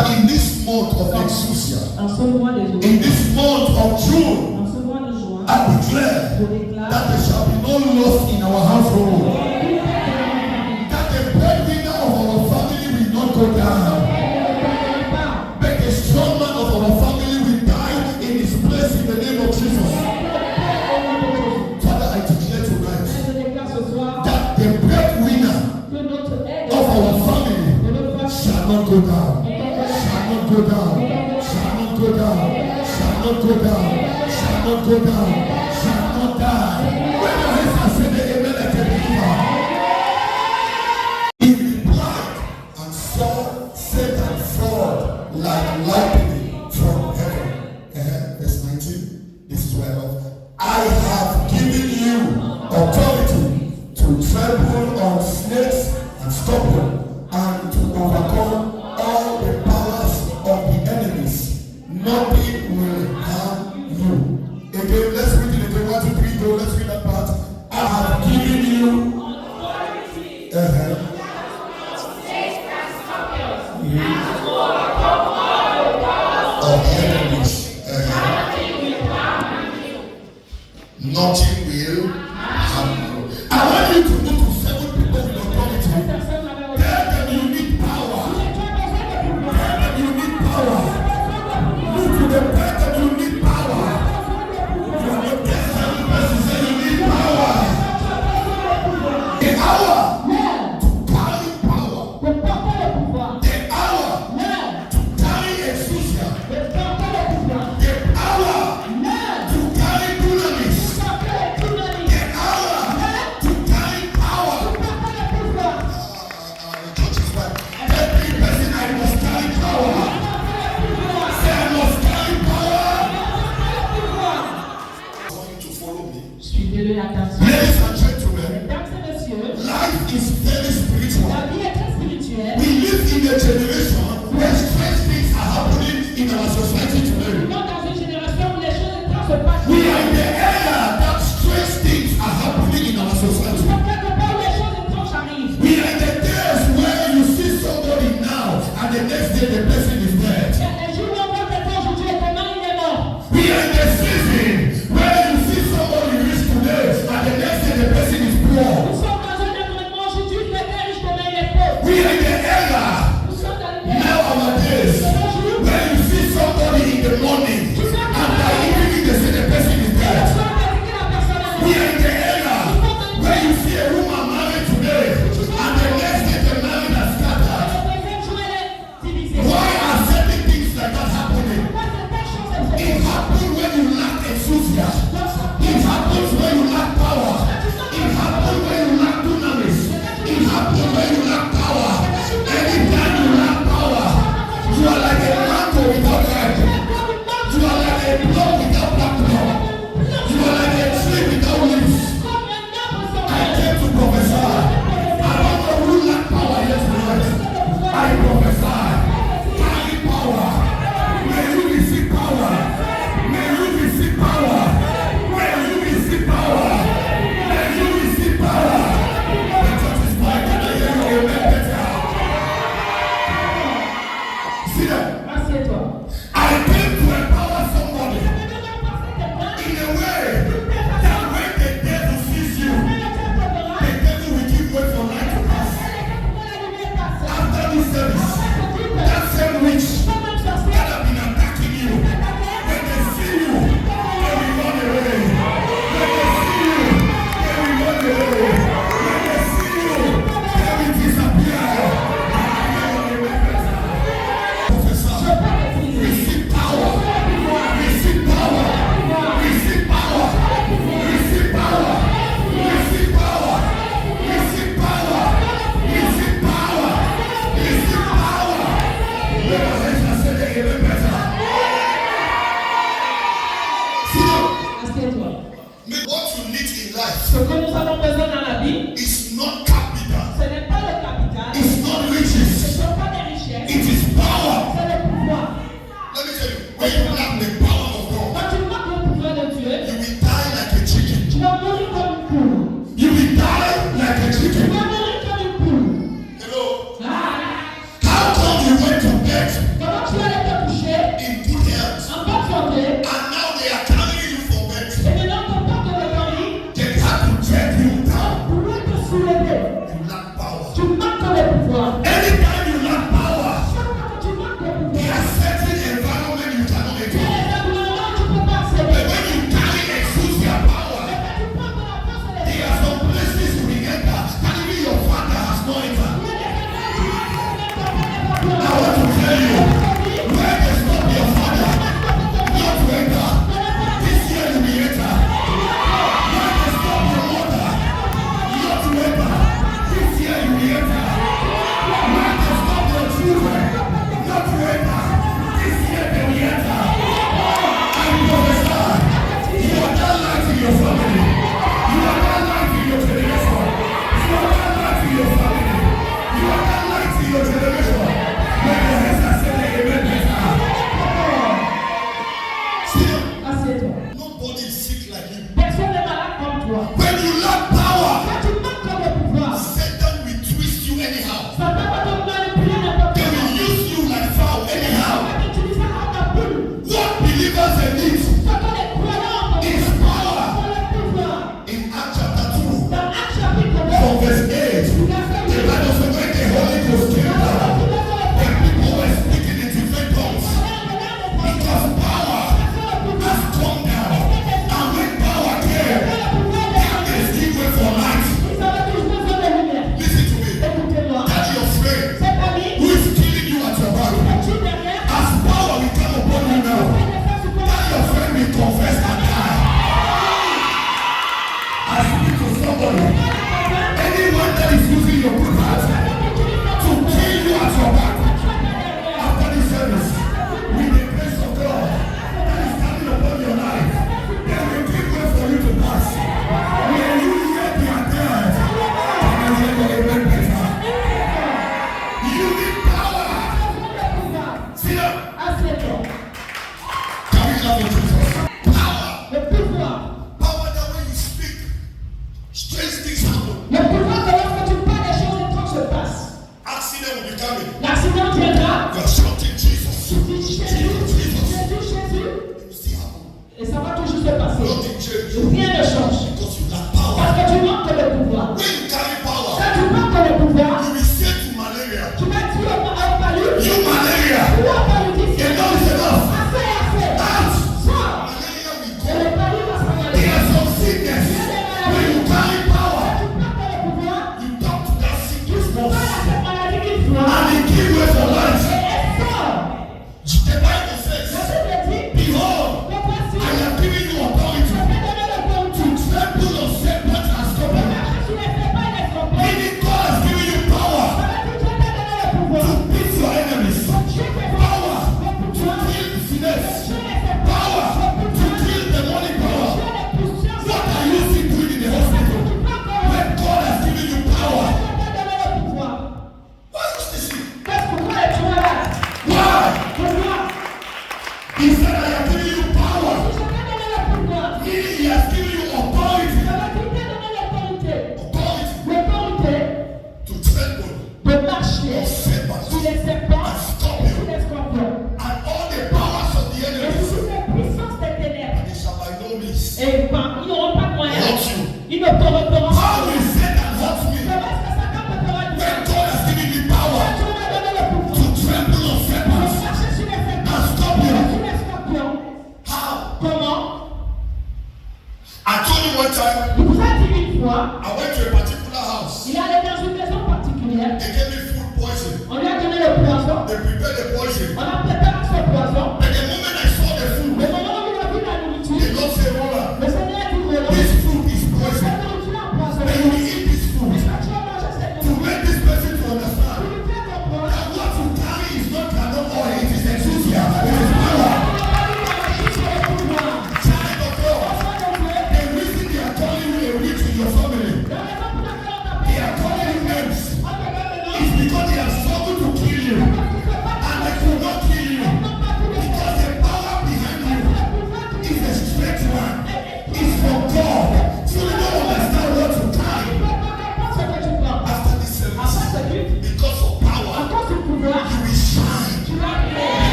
In this month of Exousia, en ce mois de juin, in this month of June, en ce mois de juin, I declare je déclare that there shall be no loss in our household. That the breadwinner of our family will not go down. But the strong man of our family will die in his place in the name of Jesus. Father, I declare tonight that the breadwinner of our family shall not go down. Shall not go down. Shall not go down. Shall not go down. Shall not go down. Shall not die. When your hands are said the amen like a believer. He replied and saw Satan fall like lightning from heaven. Verse 19. This is where I love. I have given you authority to trample on snakes and scorpions and to overcome all the powers of the enemies. Nothing will harm you. Again, let's read it again. 1, 2, 3, go. Let's read that part. I have given you authority of the enemies. Nothing will harm you. I want you to go to 7 people with authority. Tell them you need power. Tell them you need power. Look to them. Tell them you need power. You are not there. 7 persons say you need power. The hour to carry power. The hour to carry exousia. The hour to carry dunamis. The hour to carry power. The church is right. Every person I must carry power. Say I must carry power. I want you to follow me. suivez-le attentivement. Ladies and gentlemen, Mesdames et messieurs, life is very spiritual. la vie est très spirituelle. We live in a generation where strange things are happening in our society today. Nous vivons dans une génération où les choses étranges se passent. We are in the era that strange things are happening in our Nous society. sommes quelque part où les choses étranges arrivent. We are in the days where you see somebody now and the next day the person is dead. Les jours où on voit quelqu'un aujourd'hui et demain il est mort. We are in the season where you see somebody rich today and the next day the person is Nous poor. sommes dans un environnement aujourd'hui, quelqu'un riche demain il est pauvre. We are in the era Nous sommes dans le pays. nowadays where you see somebody in the morning and by evening they say the person is Nous dead. sommes fatigués, la personne est We morte. are in the era where you see a woman married today and the next day the marriage has scattered. Le deuxième jour elle est divisée. Why are certain things like that happening? Pourquoi certaines choses elles se It passent? happens when you lack enthusiasm. It happens when you lack power. It happens when you lack dunamis. It happens when you lack power. Anytime you lack power, you are like a mango without head. You are like a block without background. You are like a tree without leaves. I came to prophesy. I don't know who lack power yet tonight. I prophesy. Carry power. May you receive power. May you receive power. May you receive power. May you receive power. The church is quiet. Can I hear you amen better? See that? Assieds-toi. I came to empower somebody in a way that when the devil sees you, the devil will give way for light to pass. After this service, that same witch that have been attacking you, when they see you, they will run away. When they see you, they will run away. When they see you, they will disappear. Professor, receive power. Receive power. Receive power. Receive power. Receive power. Receive power. Receive power. Receive power. Let us say the amen better. See now, Assieds-toi. what you need in life Ce que nous avons besoin dans la vie, is not capital. ce n'est pas le capital, It's not ce ne riches. sont pas des richesses, It is power. c'est le pouvoir. Let me tell you, when you lack the power of God, Quand tu manques le pouvoir de Dieu, you will die like a chicken. tu vas mourir comme une poule. You will die like a Tu chicken. vas mourir comme une poule. Hello. Ah, How come you went to bed comment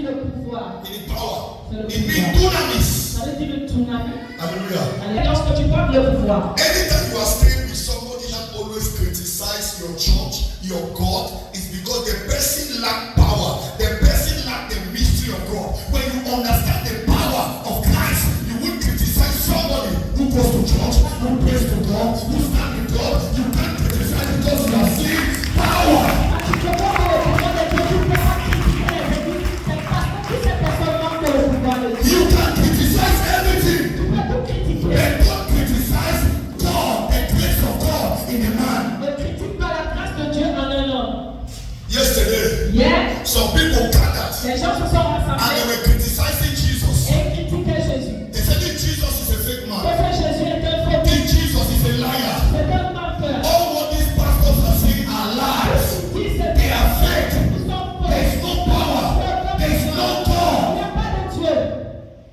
le pouvoir. It means power. C'est le It means pouvoir. dunamis. Ça veut dire le tsunami. Hallelujah. Allez, lorsque tu parles de pouvoir, Anytime you are staying with somebody that always criticizes your church, your God, it's because the person lack power. The person lack the mystery of God. When you understand the power of Christ, you won't criticize somebody who goes to church, who prays to God, who stands with God. You can't criticize because you are seeing power. tu peux voir le pouvoir de Dieu, tu ne peux pas critiquer les églises, c'est parce que cette personne manque le pouvoir de Dieu. You can criticize everything, Tu peux tout critiquer. but don't criticize God, the grace of God in a man. Ne critique pas la grâce de Dieu en un homme. Yesterday, Hier, some people gathered les gens se sont and they rassemblés were criticizing Jesus. et critiquaient Jésus. They said that Jesus is a fake man. Que Jésus est un faux That Christ, Jesus is a liar. c'est un menteur. All what these pastors are saying are lies. Dis c'est They are fake. ils sont faux. There is no power. There is no Il God. n'y a pas de Dieu.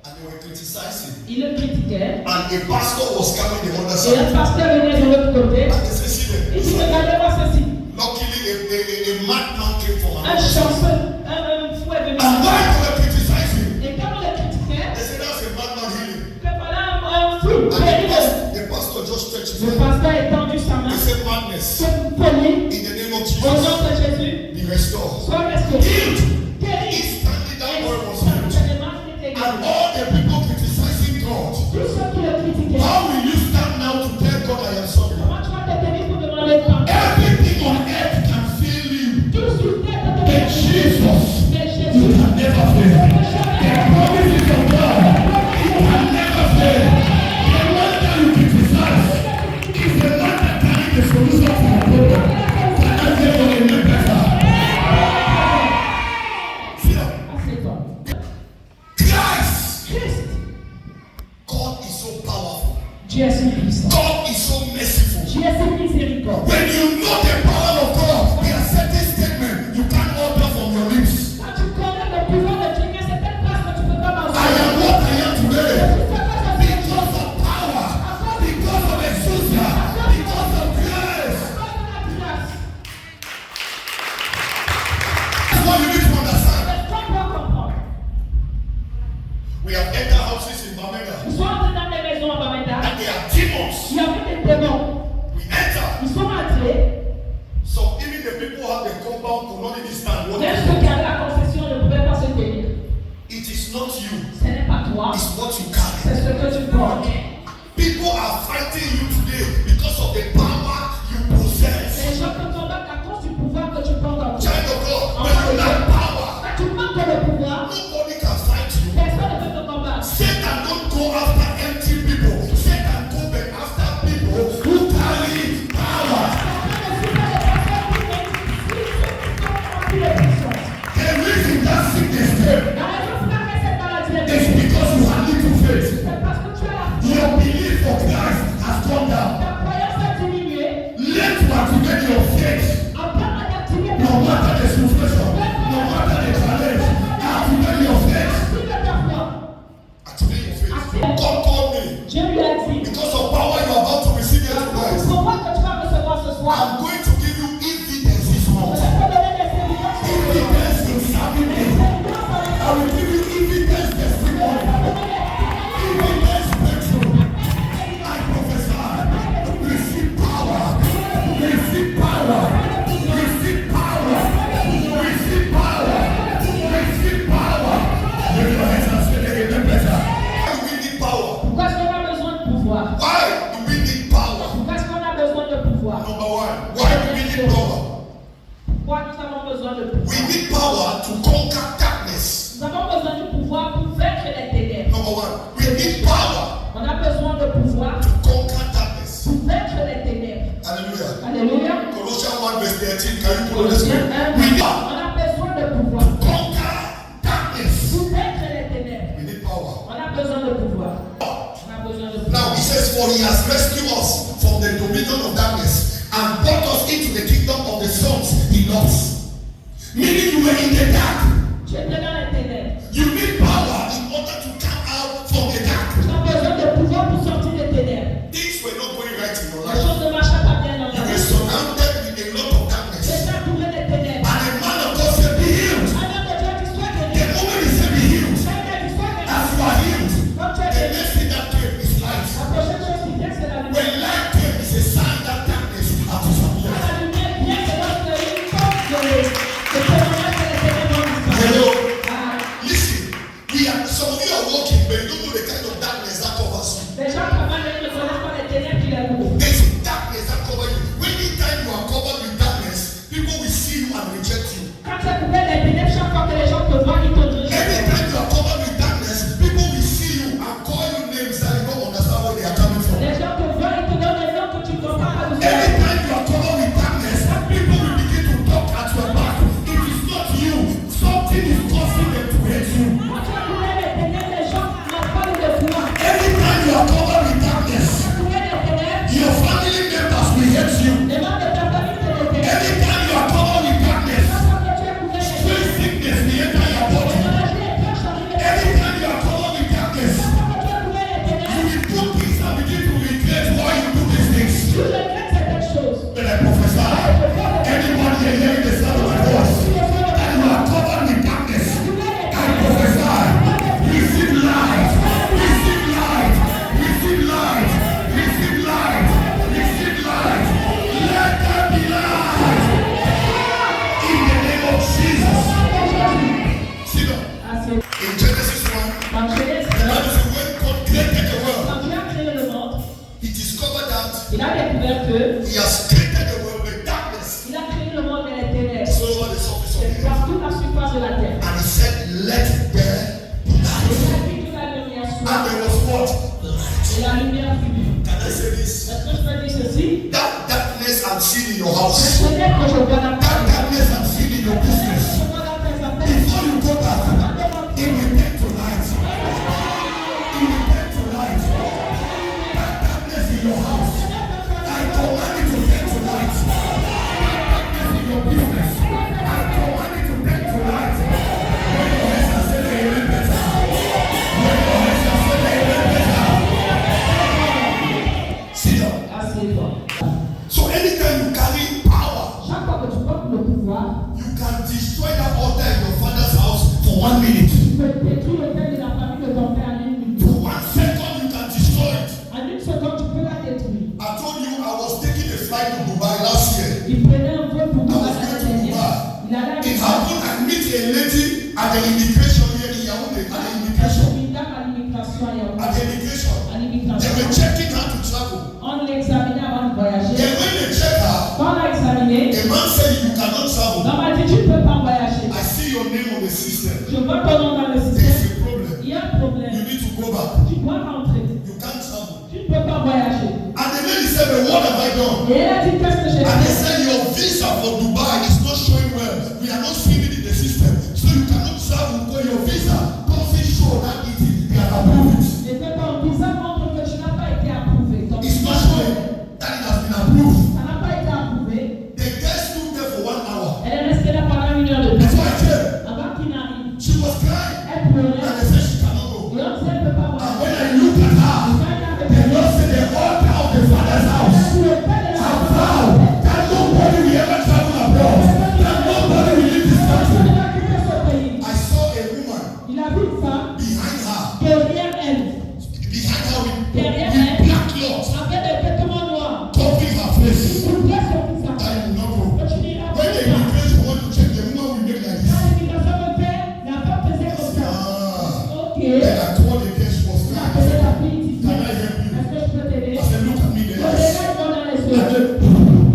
And they were criticizing. Il le critiquait. And a pastor was coming the other Et un side. pasteur venait de l'autre côté. And they said, see Il dit, them. regardez-moi ceci. Luckily, a madman came from Un another side. chanceux, un fou est venu. And why they were criticizing? Et quand on le critiquait, They said that's a madman healing. que voilà un fou And guéri. the pastor just stretched his Le hand. pasteur étendu sa main. He said, madness. C'est folie. In the name of Au nom Jesus, de Jésus, be restored. sois restauré. Healed. Guéri. Instantly that boy was healed. Instantanément, il était And guéri. all the people criticizing God. Tous ceux qui le critiquaient. How will you stand now to tell God I am sorry? Comment tu vas te tenir pour demander pardon? Everything on earth can fail you. Tout sur terre te But demande. Jesus, Mais you Jésus, can never fail. The promises of God, you can never fail. The one that you criticize is the one that carries the solution to your problem. Can I say for a little better? Sit up. assieds-toi. Christ, Christ, God is so powerful. Dieu est si puissant. God is so merciful. Dieu est si miséricordieux. When you know the power of God, there are certain statements you can't utter from your lips. Quand tu connais le pouvoir de Dieu, il y a certaines phrases que tu ne peux pas I mentionner. am what I am today Je sais pas ça, c'est quelque because chose. of power, because of exousia, because of grace. À cause de la grâce. That's what you need to understand. C'est ce qu'on doit comprendre. We have entered houses in Bamenda Ils sont entrés dans des maisons à Bamenda. and there are demons. Il y avait des démons. We enter. Ils sont entrés. So even the people who have the compound could not even stand what Même they ceux do. qui avaient la concession ne pouvaient pas se tenir. It is not you, Ce n'est pas toi, it's what you carry. c'est ce que tu portes. People are fighting you today because of the power you possess. Les gens te combattent à cause du pouvoir que tu portes en toi. Child of God, when you lack power, Quand tu manques de pouvoir, nobody can fight you. personne ne peut te combattre. Satan don't go after empty people. Satan go back after people who carry power. The reason that sickness came is because you have little faith. Your belief for Christ has gone down. Learn to activate your faith. No matter the situation, no matter the challenge, activate your faith. Activate your faith. God called me because of power you are about to receive here tonight. I'm going to give you evidence this month. Evidence in serving me. I will give you evidence testimony. Evidence breakthrough. I prophesy. Receive power. Receive power. Receive power. Receive power. Receive power. Lift your hands and say it again better. Why do we need power? Pourquoi est-ce qu'on a besoin de pouvoir? Why do we need power? Pourquoi est-ce qu'on a besoin de pouvoir? Number one. Why do we need power? Pourquoi nous avons besoin de pouvoir? We need power to conquer darkness. Nous avons besoin du pouvoir pour vaincre les ténèbres. Number one. We need power On a besoin de pouvoir to conquer darkness. pour vaincre les ténèbres. Hallelujah. Alléluia. Colossians 1 verse 13. Can you pull on the Colossiens screen? 1, We need on a besoin de pouvoir conquer darkness. pour vaincre les ténèbres. We need power. On a besoin de pouvoir. On a besoin de pouvoir. Now he says, for he has rescued us from the dominion of darkness and brought us into the kingdom of the sons he loves. Meaning you were in the dark. Tu étais dans les ténèbres. You need power in order to come out from the dark. Tu as besoin de pouvoir pour sortir des ténèbres. Things were not going right in your Les life. choses ne marchaient pas bien dans You ta were vie. surrounded with a lot of Tu darkness. étais entouré des ténèbres. And a man of God said, be healed. Un homme de Dieu qui soit The guéri. moment he but you don't know the kind of darkness that covers you. Les gens travaillent mais ne connaissent pas les ténèbres qui les couvrent. There's darkness that covers you. Anytime you are covered with darkness, people will see you and reject you. Quand tu es couvert des ténèbres, chaque fois que les gens te voient, ils te rejettent. Anytime you are covered with darkness, people will see you and call you names that you don't understand where they are coming from. Les gens te voient, ils te donnent des noms que tu ne comprends pas d'où ça vient. Anytime you are covered with darkness, people will begin to talk at your back. It is not you. Something is causing them to hate you. Quand tu es couvert des ténèbres, les gens n'ont pas de foi. Anytime you are covered with darkness, Couvert des ténèbres, your family members will hate you. les membres de ta famille te détestent. Anytime you are covered with darkness, Chaque fois que tu es couvert des ténèbres, strange sickness will enter your body. la maladie est très chargée. Anytime you are covered with darkness, Chaque fois que tu es couvert des ténèbres, you will do things and begin to regret why you do these things. tu regrettes certaines choses. Then I prophesy, anyone here hearing the sound of my voice, that you are covered with darkness, I prophesy, receive light, receive light, receive light, receive light, receive light. Let there be light. In the name of Jesus. See that? Assez. In Genesis 1, Dans Genèse, the Bible says when God created the world, quand Dieu a créé le monde, he discovered that il a découvert que he has created the world with darkness il a créé le monde et les ténèbres. all over the surface of C'est the earth. partout la surface de la terre. And he said, let there be Et light. il a dit que la lumière And soit. there was what? Light. Et la lumière fut. Can I say this? Est-ce que je peux dire ceci? That darkness I'm seeing in your Les house, ténèbres que je vois dans ta that darkness I'm seeing in your business, je vois dans tes affaires. before you go back, it will turn to light. It will turn to light. That darkness in your house, I command it to turn to light. That darkness in your business, I command it to turn to light. When your hands are saying they will better. When your hands are saying they will better. Sit down. Assieds-toi. So anytime you carry power, Chaque fois que tu portes le pouvoir, you can destroy that altar in your father's house for 1 minute. tu peux détruire le père de la famille de ton père en une minute. For 1 second, you can destroy it. En une seconde, tu peux la détruire. I told you I was taking a flight to Dubai last year. Il prenait un vol pour Dubaï l'année dernière. Il allait It à happened I meet a lady at the immigration here in Yaoundé. At the immigration. une dame à l'immigration. At the immigration. À They l'immigration. were checking her to travel. On l'examinait avant de voyager. Then when they checked her, Quand on l'a examiné, the man said you cannot travel. on m'a dit tu ne peux pas voyager. I see your name on the system. Je vois ton nom dans le There système. is a problem. Il y a un You problème. need to go back. Tu dois rentrer. You can't travel. Tu ne peux pas voyager. And the lady said, but what have I done? Et elle a dit qu'est-ce que j'ai And they fait? said your visa for Dubai is not showing well. We are not seeing it in the system. So you cannot travel because your visa doesn't show that they have approved it. Et que ton visa montre que tu n'as pas été approuvé. Ton It's visa not showing that it has been approved. ça n'a pas été approuvé. The guest stood there for 1 hour. Elle est restée là pendant 1 heure de Before temps. I came, Avant qu'il n'arrive. she was crying. Elle pleurait. And they said she cannot go. Et on sait qu'elle ne peut pas And voyager. when I looked at her, the Lord said the altar of the Father's house have vowed that nobody will ever travel abroad. That nobody will leave this country. I saw a woman Il a vu une femme behind her. derrière elle, Behind her Derrière with elle. black cloth avec des vêtements noirs. covering her face. Couvert son visage. That you will not go. Et tu diras, When the immigration want to check, the woman will make like quand this. l'immigration me fait, la femme faisait comme ça. Ah. Ok. Then I told the girl she was La crying. I faisait said, la fille dit, can I help you? est-ce que je peux t'aider? I said, look at me in the Le eyes. regard dans les I yeux. said,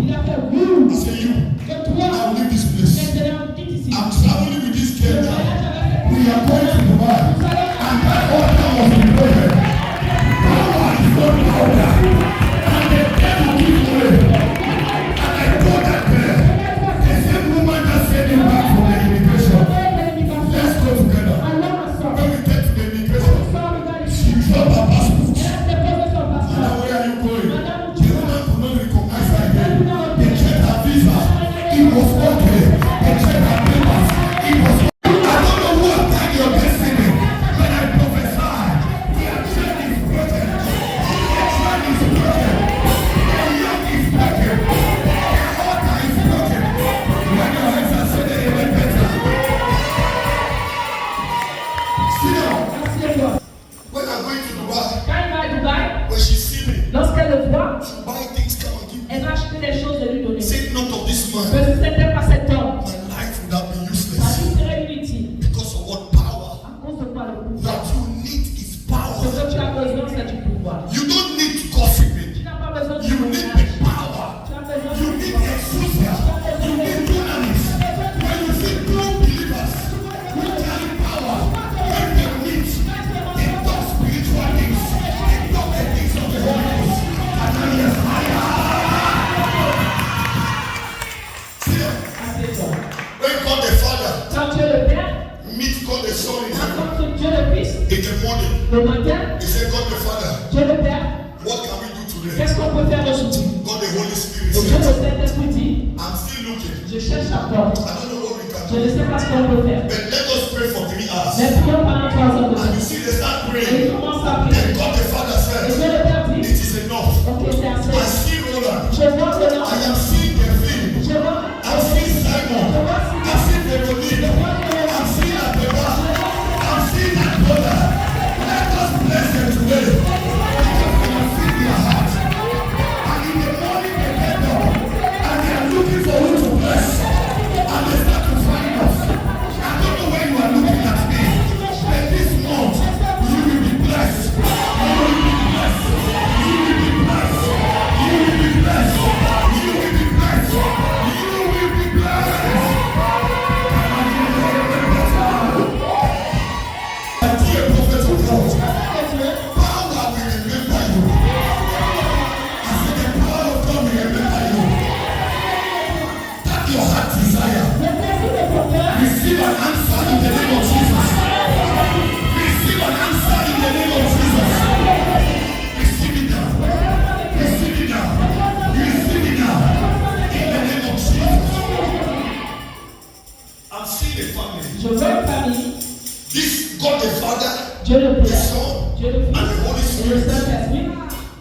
Il a fait oui. I said, you, Que I toi, will leave this place. maintenant, quitte ici. I'm traveling with this Le girl now. voyage avec We are going to Dubai. Nous allons And that altar was broken. Power is not power. And the devil gives way. And I told that girl, the same woman that sent me back from the immigration. Let's go together. When we get to the immigration, she dropped her passport. Now where are you going? The woman could not recognize her again. They checked her visa. It was okay. They checked her papers. It was okay. I don't know who attacked your destiny, but I prophesy. Their chain is broken. Their chain is broken. Their yoke is broken. Their altar is broken. When your hands are set, they will better. Sit down. When I'm going to Dubai, Quand il va à Dubaï, when she see me, lorsqu'elle le voit, she buy things, come and give me. elle va acheter des choses et lui donner. Say not of this man. Que si c'était pas cet homme, My life would have been sa useless vie serait inutile. because of what power À cause de quoi le pouvoir? that you need is Son in heaven. rencontre Dieu le Fils In the morning, le matin, he said, God the Father, Dieu le Père, what can we do today? qu'est-ce qu'on peut faire aujourd'hui? God the Holy Spirit Et Dieu le said, Saint-Esprit dit, I'm still looking. je cherche encore. I don't know what we can Je do. ne sais pas ce qu'on peut faire. But let us pray for 3 hours. Mais prions pendant 3 heures de And you temps. see, they start Et praying. il commence à prier. Then God the Father Et said, Dieu le Père dit, it is enough. ok, c'est I assez. see Roland. Je vois que non. I am seeing the film. Je vois. I'm seeing Simon. Je vois si. I'm seeing Veronique. I'm seeing Abeba. I'm seeing that brother. Let us bless them today. Because we have seen their heart. And in the morning they get up. And they are looking for who to bless. And they start to find us. I don't know where you are looking at me. But this month, you will be blessed. You will be blessed. You will be blessed. You will be blessed. You will be blessed. You will be blessed. I see a prophet of God. Power will remember you. I said the power of God will remember you. That your heart desire. Receive an answer in the name of Jesus. Receive an answer in the name of Jesus. Receive it now. Receive it now. Receive it now. In the name of Jesus. I'm seeing a family. Je veux une famille. This God the Father, Dieu le the Père, Son, Dieu le and Fils the Holy et le Spirit. Saint-Esprit.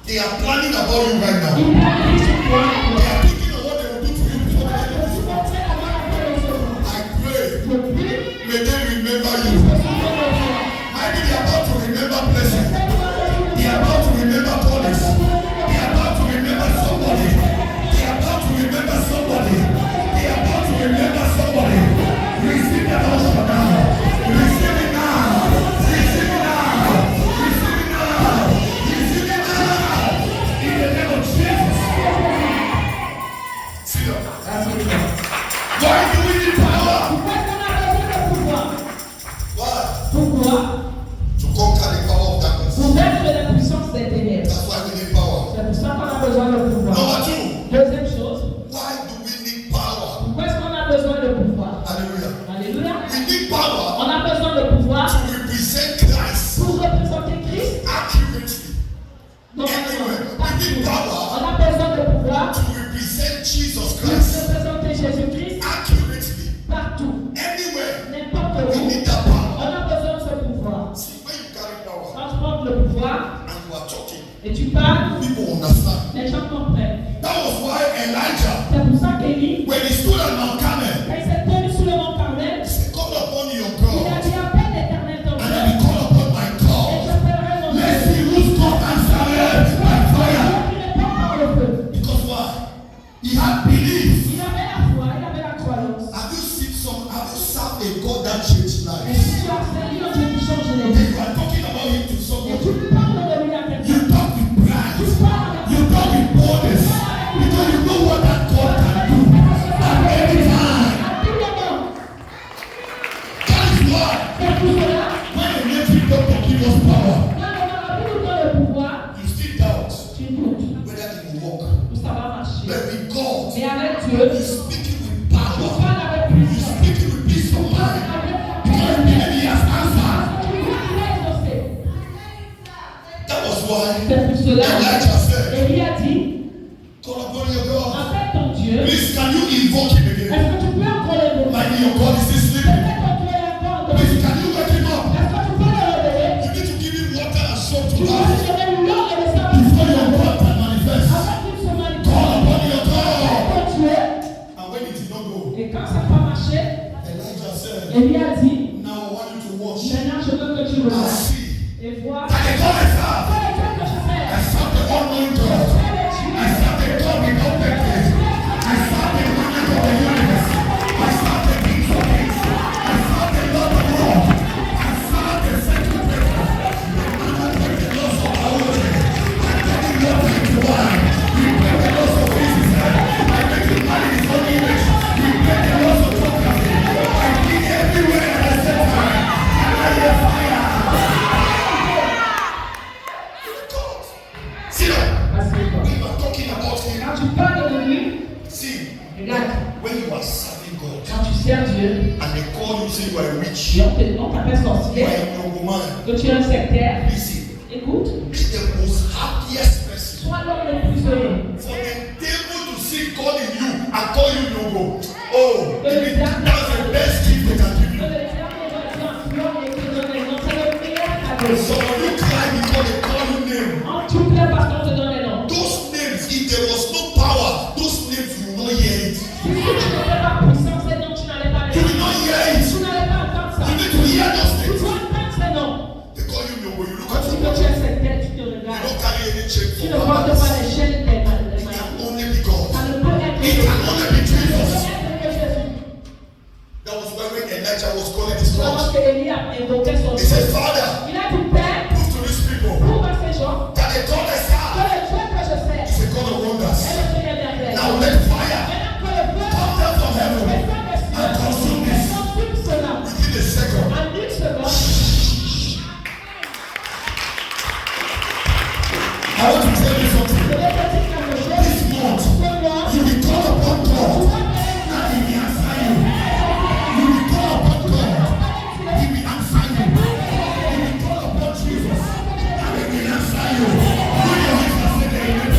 They are planning about you right now. Il planifie sur toi. They are thinking of what they will do to you before the end of this month. Tu avant la fin de ce mois. I pray, Je prie. may they remember you. Maybe they are about to remember blessing. They are about to remember police. They are about to remember somebody. They are about to remember somebody. They are about to remember somebody. Receive that also now. Receive it now. Receive it now. Receive it now. Receive it now. In the name of Jesus. Sit down. Why do we need power? Pourquoi est-ce qu'on a besoin de pouvoir? Why? Pourquoi? To conquer the power of darkness. Pour vaincre la puissance des ténèbres. That's why we need power. C'est pour ça qu'on a besoin de pouvoir. Number 2. Deuxième chose, Why do we need power? pourquoi est-ce qu'on a besoin de pouvoir? Hallelujah. Alléluia. We need power On a besoin de pouvoir to represent Christ pour représenter Christ. accurately. Donc, Anywhere. We need power on a besoin de pouvoir to represent Jesus pour Christ représenter Jésus-Christ accurately. partout, Anywhere. n'importe We où. need that power. On a besoin de ce pouvoir. See, when you carry power Quand tu portes le pouvoir and you are talking, et tu parles, people understand. les gens comprennent. That was why Elijah, C'est pour ça qu'Élie, when he stood at Mount Carmel, quand il s'est tenu sous le mont Carmel, he said, call upon your il a God, dit appelle l'Éternel ton and Dieu I will call upon my et God. j'appellerai mon Dieu. Let's see whose God answered by fire. Il répond par le feu. Because why? He had belief. Il avait la foi, il avait la croyance. Have you served a God that changed Et lives? si tu as servi un Dieu qui change les And vies, you are talking about him to et someone. tu parles de lui à quelqu'un, You talk with pride. tu parles avec You talk with boldness. Because you know what that God can do. At any time. à tout moment. That is why C'est pour cela, when the native doctor give us power, quand on a tout le temps le pouvoir, you still doubt tu doutes whether it will work. où ça va marcher. But with God, Et avec Dieu, you're speaking with tu power. parles avec You're puissance. speaking with peace of mind. Avec la Because you believe he has answered. tu vois qu'il a exaucé. That was why C'est pour cela, Elijah said, Élie a dit, call upon your God. appelle ton Dieu. Please, can you invoke him again? Est-ce que tu peux encore le réveiller? Like your God is still sleeping. Peut-être que tu es encore endormi. Please, can you wake him up? Est-ce que tu peux le réveiller? You need to give him water and soap to Tu dois life lui donner l'eau et le savon before your God can manifest. avant qu'il se manifeste. Call upon your God. Ton Dieu. And when it did not go, Et quand ça n'a pas marché, Elijah said, Élie a dit, now I want you to watch maintenant je veux que tu and regardes see et vois that the God I serve, quel est Dieu que je I fais. serve the all-knowing God. I serve the God without purpose. I serve the monarch of the universe. I serve the kings of kings. I serve the Lord of lords. I serve the second person. The man who breaks the laws of biology. I tell him what to wine. We break the laws of physics. I make him marry his own image. We break the laws of geography. I dig everywhere at the same time. And I hear fire. sorcier, que tu es un sectaire, écoute, sois l'homme le plus heureux. Oh, that's the best gift they can give you. So you cry because they call you name. Those names, if there was no power, those names you will not hear it. You will not hear it. You need to hear those names. They call you Nyogo, you look at your body. You don't carry any chain for powers. It can only be God. It can only be Jesus. That was when Elijah was calling his God. He said, Father, prove to these people that the God I serve is a God of wonders. Now let fire come down from heaven and consume this within a second. I want to tell you something. This month, you will call upon God and He will answer you. You will call upon God, He will answer you. You will call upon Jesus and He will answer you. Put your hands and say the amen.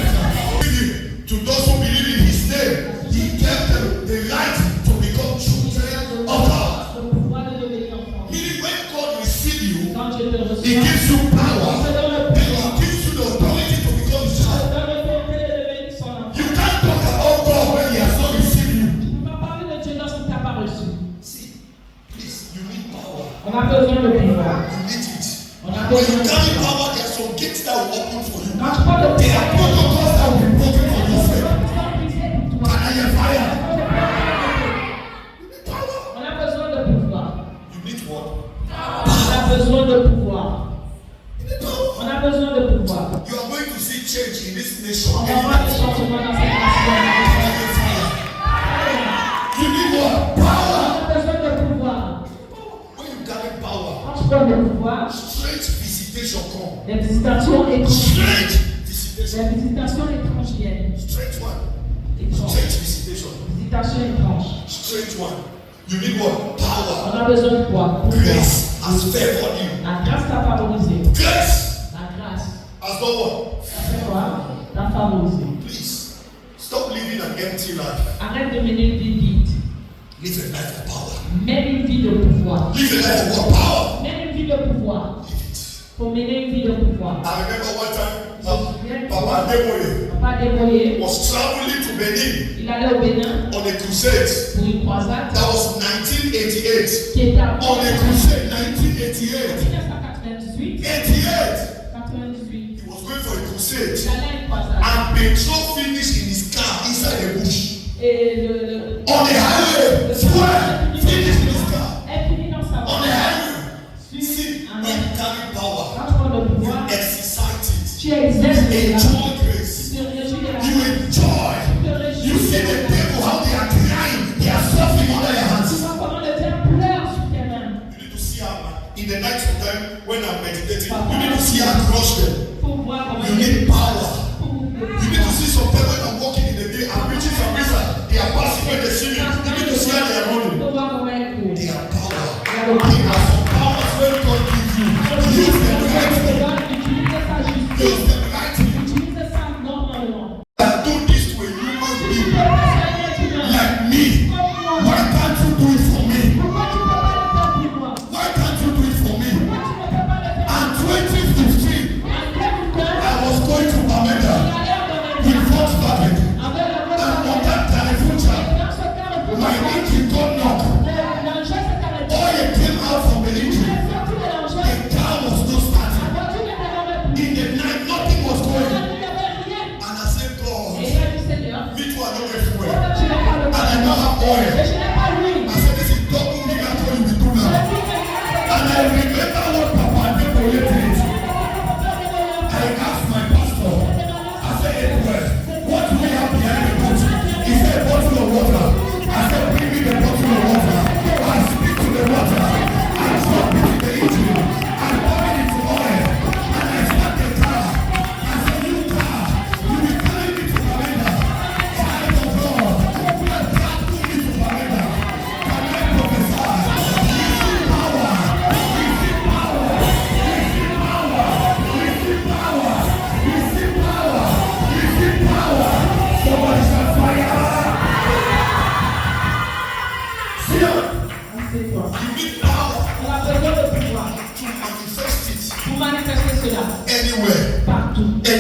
To those who believe in His name, He gave them the right to become children of God. Meaning when God receives you, He gives you power. On a besoin de pouvoir. On a besoin de pouvoir. There are some gates that will open for you. Quand tu parles de There are protocols that will be broken for your sake. Can I hear fire? You need power. On a besoin de pouvoir. You need what? On a besoin de pouvoir. You need power. On a besoin de pouvoir. You are going to see change in this nation. On va voir des changements dans cette nation. You need what? Power. On a besoin de pouvoir. Power. De pouvoir, strange visitation come. Les visitations étrangères. Strange visitation. Les visitations étrangères. Strange one. Étrange. Strange visitation. Visitation étrange. Strange one. You need what? Power. On a besoin de quoi? Grace has favored you. La grâce t'a favorisé. Grace. La grâce. Has done what? T'a favorisé. Please stop living an empty life. Arrête de mener une vie vide. Live a life of power. Mène une vie de pouvoir. Live a life of power. Mène une vie de pouvoir. Live it. Faut mener une vie de pouvoir. I remember one time, Papa Demoye was traveling to Benin. Il allait au Bénin. On a crusade. Pour une croisade. That was 1988. Qui était à On a crusade 1988. 1998. 98. He was going for a crusade. Il allait à une croisade. And petrol finished in his car inside the bush. Et on the highway, fuel finished in his car. On the highway. See, when you carry power, you exercise it. Enjoy grace. You enjoy. You see the people how they are crying. They are suffering under your hands. You need to see how in the night time when I'm meditating, you need to see how crush them. You need power. You need to see some people when I'm walking in the day, I'm reaching some reason. They are passing when they see me. You need to see how they are running. They are power. They are some powers when God gives you. Use them rightly. Use them rightly. And do this to a human being like me. Why can't you do it for me? Why can't you do it for me? And 2015, I was going to Bamenda with Volkswagen. And on that telephone chat, my engine got knocked. Oil came out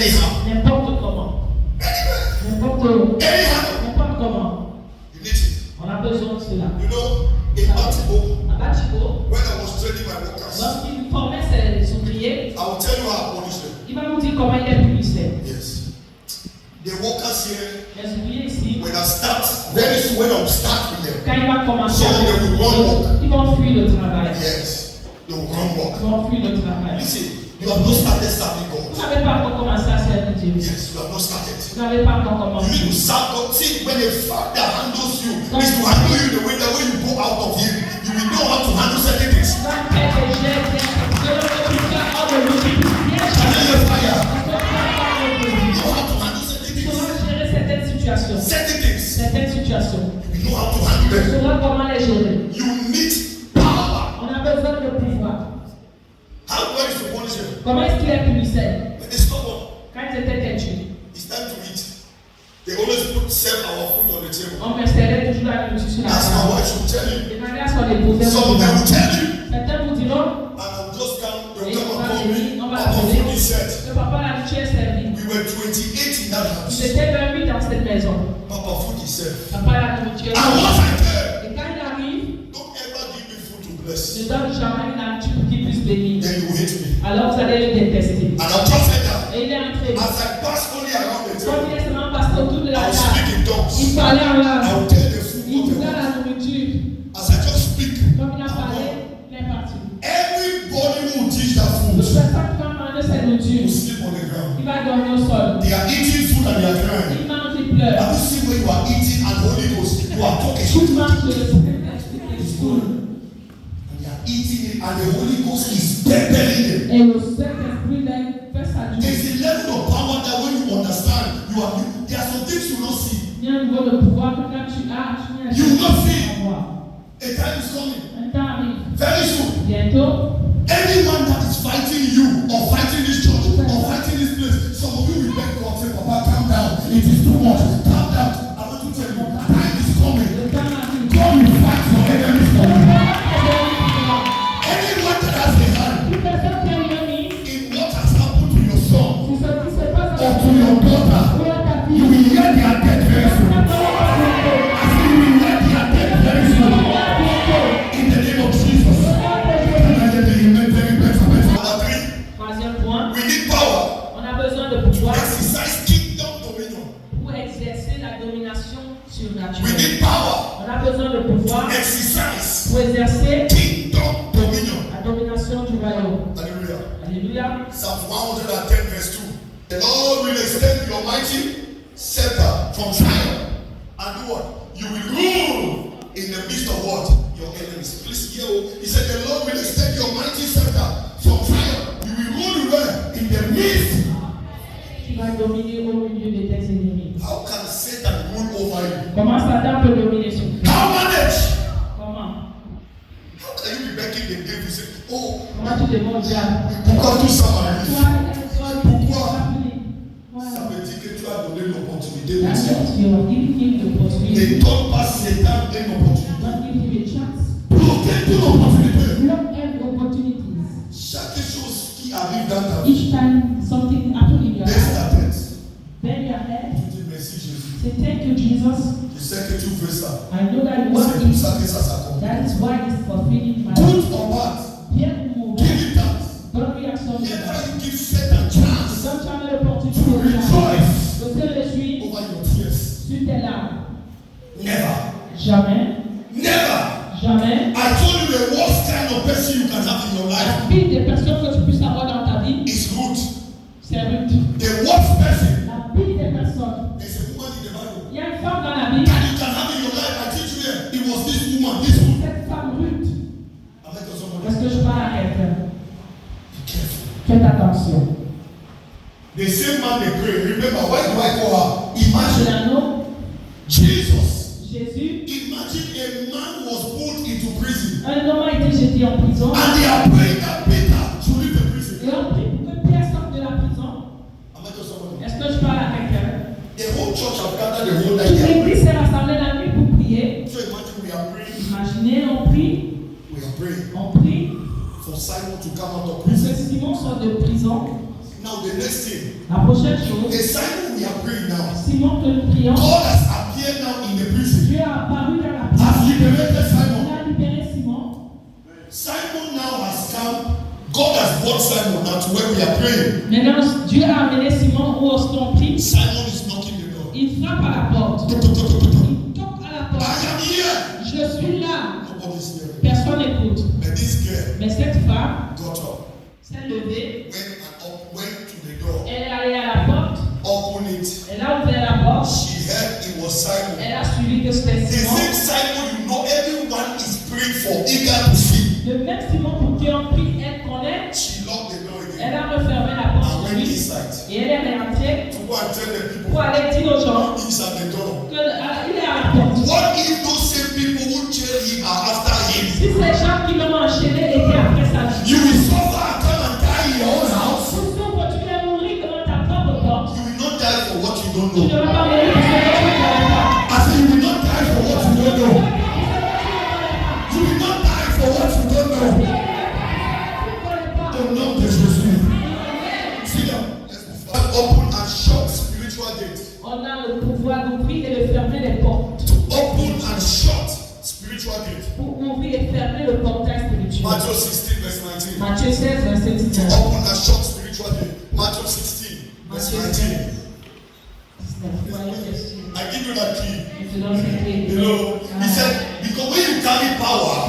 anyhow. N'importe comment. N'importe comment. You need it. On a besoin de cela. You know, in Atibo, À Batibo, when I was training my workers, lorsqu'il formait ses ouvriers, I will tell you how I punish them. il va vous dire comment il est punissé. Yes. The workers here, Les ouvriers ici, when I start, very soon when I start with them, quand il va commencer, So they will run ils vont fuir le travail. yes, they will run work. Ils vont fuir le travail. Listen, you have not started serving Vous God. n'avez pas encore commencé à servir Dieu. Yes, you have not started. Vous n'avez pas encore You commencé. need to serve God. See, when a father handles you, is to handle you the way that when you go out of him, you will know how to handle certain things. Quand tu fais des gestes, de l'autre côté, hors de l'autre, bien Hallelujah, fire. sûr. You know how to handle certain things. Comment gérer certaines situations. Certain things. Certaines situations. You know how to handle Tu them. sauras comment les gérer. You need power. On a besoin de pouvoir. How well is to punish them? Comment est-ce qu'il est punissé? When they stubborn, Quand ils étaient têtus, it's time to eat. They always serve our food on the table. on installait toujours la nourriture sur la That's my table. wife should tell you. De manière à ce qu'on déposait. Some of them will tell you. Certains vous diront, And I'm just they'll et come on and va call me. venir, on va Our appeler. food is set. Le papa, la nourriture est servie. We were 28 in that house. Ils étaient 28 dans cette maison. Papa, food is served. Papa, la nourriture est And once servie. I came, Et quand il arrive, don't ever give me food to bless. ne donne jamais la nourriture pour qu'il puisse bénir. Then you will hate me. Alors vous allez le détester. And I'll just say that. Et il est entré. As I pass only around the Quand table, il est seulement passé autour de la I'll table, speak in il tongues. parlait en langue. I'll tell the food Il what disait they want. la nourriture. As I just speak, Comme il a parlé, il est parti. everybody who will teach that Le food personne qui va manger cette will nourriture, sleep on the ground. il va dormir au sol. They are eating food and they are crying. Il mange, il pleure. Have you seen when you are eating and Holy Ghost, you are talking Tout shit. mange le Saint-Esprit est cool. And they are eating it and the Holy Ghost is preparing them. Et le Saint-Esprit fait sa joie. There's a level of power that when you understand, there are some things you will not see. Il y a un niveau de pouvoir que quand tu as, tu You will not see. as voir. A time is coming. Un temps arrive. Very soon. Bientôt, Anyone that is fighting you or fighting this church or fighting this place, some of you will beg God, say, Papa, calm down. It is too much. Calm down. I want to tell you, time is coming. le temps arrive. God will fight your enemies for you. Tout Anyone that has a hand personne qui a une amie, in what has happened to your son si ce qui se passe or to your daughter, ou à ta you fille, will hear their death very soon. I say you will hear their death very soon. In the name of Jesus. Number 3, troisième point, we need power. on a besoin de pouvoir Exercise kingdom dominion. pour exercer la domination We surnaturelle. need power. On a besoin de pouvoir Exercise pour exercer kingdom dominion. la domination du royaume. Hallelujah. Alléluia. Psalm 110 verse 2. The Lord will extend your mighty scepter from Zion and do what? You will rule in the midst of what? Your enemies. Please hear. He said the Lord will extend your mighty scepter from Zion. You will rule where? In the midst. Tu vas dominer au milieu de tes ennemis. How can Satan rule over you? Comment Satan peut dominer sur toi? How manage? Comment? How can you be begging the devil? Say, oh, Comment tu demandes Dieu? pourquoi tout ça m'arrive? Pourquoi? Ça veut dire que tu as donné l'opportunité That's aussi. what you are giving him the Ne possibility. donne pas Satan une opportunité. Don't give him a chance. Bloquez toute opportunité. Block every opportunities. Chaque chose qui arrive dans ta vie, Each time something happens in your baisse life, ta tête. bend your head. Tu dis merci Jésus. Say thank you, Jesus. Je sais que tu veux ça. I know that you want C'est pour it. ça que ça s'accomplit. That is why it's fulfilling my Good or bad, Bien ou give mauvais. it thanks. Bonne réaction. Never you give Satan chance Donne jamais l'opportunité to au diable rejoice de se réjouir over your tears. sur tes larmes. Never. Jamais. Never. Jamais. I told you the worst kind of person you can have in your life La pire des personnes que tu puisses avoir dans ta vie, is rude. c'est Ruth. The worst person La pire des personnes. is a woman in the Bible. Il y a une femme dans la Bible, And you can have in your life, I teach you here, it was this woman, this woman. cette femme Ruth. I met somebody. Est-ce que je parle à quelqu'un? Be careful. Faites attention. The same man they pray. Remember, why do I call her? C'est Imagine l'anneau. Jesus. Jésus, Imagine a man was put into prison. un homme a été jeté en prison. And they are praying that Peter should leave the prison. Et on prie pour que Pierre sorte de la prison. I met somebody. Est-ce que je parle à quelqu'un? The whole church have gathered the whole night. Toute They are l'église s'est rassemblée la nuit pour prier. praying. So imagine we are praying. Imaginez, on prie. We are praying On prie for Simon to come out of pour que prison. Simon sorte de prison. Now the next thing, La prochaine the chose, Simon we are praying now, Simon que nous prions, God has appeared now in the prison. Dieu a apparu dans la Has prison. liberated Il Simon. a libéré Simon. Simon now has come. God has brought Simon now to where we are praying. Maintenant, Dieu a amené Simon où est-ce qu'on prie. Simon is knocking the door. Il frappe à la porte. Tuk, tuk, tuk, tuk, tuk. Il toque à la I porte. am here. Je suis là. Nobody's here. Personne n'écoute. But this girl Mais cette femme got up, s'est levée. went to the door, Elle est allée à la porte. opened it. Elle a ouvert la porte. She heard it was Simon. Elle a suivi que c'était The Simon. same Simon you know everyone is praying for, eager to see. Le même Simon pour qui on prie, elle connaît. She locked the door Elle again a refermé la and porte sur went lui. inside Et elle est rentrée to go and tell the people pour aller dire aux gens he's at the door. qu'il est à la porte. What if those same people who jail him are after him? Si ces gens qui l'ont enchaîné étaient après sa vie, You will suffer and come and die in your own house. si tu continues à mourir devant ta propre porte, You will not die for what you don't tu ne know. vas pas mourir pour ce que tu ne connais pas. I said you will not die for what you don't know. You will not die for what you don't know. Au nom de Jésus. Sit down. Open and shut spiritual gates. On a le pouvoir d'ouvrir et de fermer les portes. To open and shut spiritual gates. Pour ouvrir et fermer le portail spirituel. Matthew 16 verse 19. Matthieu 16, verset To 19. open and shut spiritual gates. Matthew 16 verse 19. I give you that key. You know, he said, because when you carry power,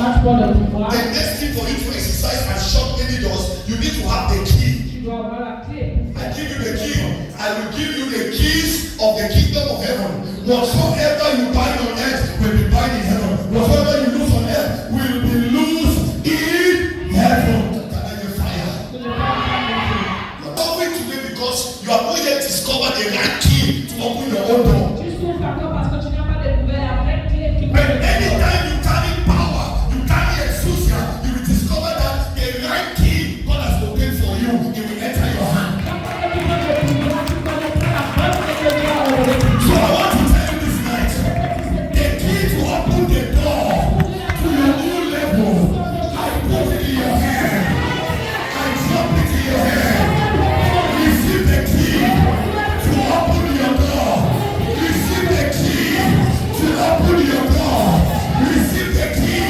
the next thing for you to exercise and shut any doors, you need to have the key. Tu dois avoir la clé. I give you the key. I will give you the keys of the kingdom of heaven. Whatsoever you bind on earth will be bound in heaven. Whatsoever you loose on earth will be loose in heaven. Can I get fire? Tu ne peux pas faire You are not waiting today because you have not yet discovered the right key to open your own door. tu souffres encore parce que tu n'as pas découvert la vraie clé qui peut But te anytime you carry power, you carry exousia, you will discover that the right key God has opened for you, it will enter your hand. So I want to tell you this night, the key to open the door to your new level, I put it in your hand. I drop it in your hand. Receive the key to open your door. Receive the key to open your door. Receive the key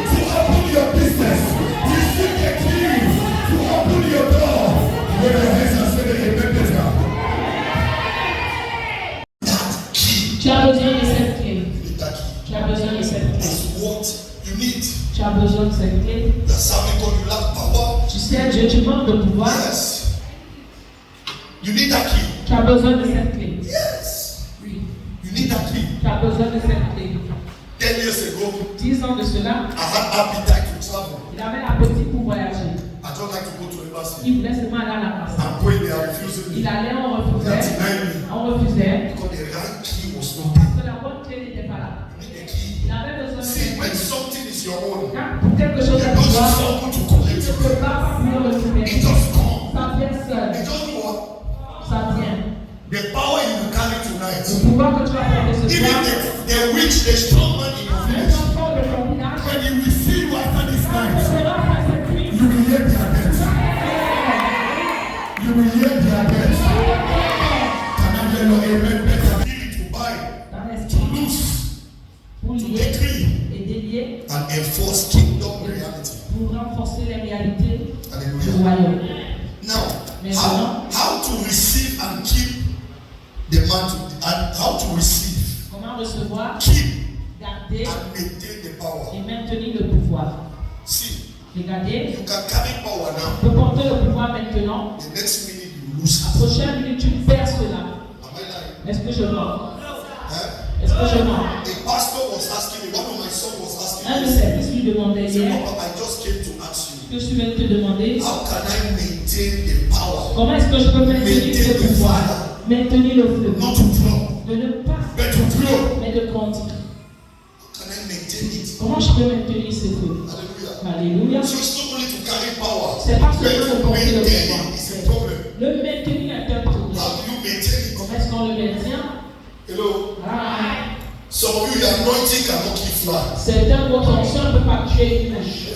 to open your business. Receive the key to open your door. When your hands are said, amen, better. That key. Tu as besoin de cette clé. You need that key. Tu as besoin de cette clé. That's what you need. Tu as besoin de cette clé. You are serving God, you lack power. Tu sais, Dieu, tu manques de pouvoir. Yes. You need that key. Tu as besoin de cette clé. Yes. Oui. You need that key. Tu as besoin de cette clé. 10 years ago, 10 ans de cela, I had appetite to travel. il avait l'appétit pour voyager. I don't like to go to embassy. Il voulait seulement aller à l'ambassade. I'm praying they are refusing Il me. allait, on They are refusait. denying me. On refusait. Because the right key was not there. Parce que la bonne clé n'était pas là. You need the key. Il avait besoin de See, cette when clé. something is your own, Quand pour quelque chose you est don't toi, struggle to tu collect ne peux it. pas pouvoir le It récupérer. just comes. Ça vient seul. It just what? Ça vient. The power you will carry Le tonight. pouvoir que tu vas porter ce Even soir, the rich, the strong man in your les village, enfants de ton village, when he will see you after this quand night, tu seras face à lui, you will hear their death. You will hear their death. Can I hear your amen better? Ability to bind, dans to l'esprit, loose, pour to lier decree, et délier, and enforce kingdom reality. pour renforcer les réalités du Hallelujah. royaume. Now, how to receive and keep the mantle, and how to receive, Comment recevoir, keep, garder and maintain the power. et maintenir le pouvoir. See, Regardez, you can carry power now. tu peux porter le pouvoir maintenant. The next minute you lose La it. prochaine minute, tu perds cela. Am I lying? Est-ce que je mens? Huh? Est-ce que je mens? A pastor was asking me, one of my sons was asking Un de me, ses fils lui demandait he said, hier, Papa, I just came to ask you, que je viens de te demander, how can I maintain the power? comment est-ce que je peux maintenir ce pouvoir? Maintenir le feu. Not to drop, De ne pas, but to grow. mais de grandir. How can I maintain it? Comment je peux maintenir ce feu? Hallelujah. Alléluia. So it's not only to carry power, C'est pas but seulement de to porter le maintain pouvoir. it is a problem. Le maintenir est un problème. How do you maintain it? Comment est-ce qu'on le maintient? Hello? Ah, Some of you, your anointing cannot keep flying. certains votre onction ne peut pas tuer une mouche.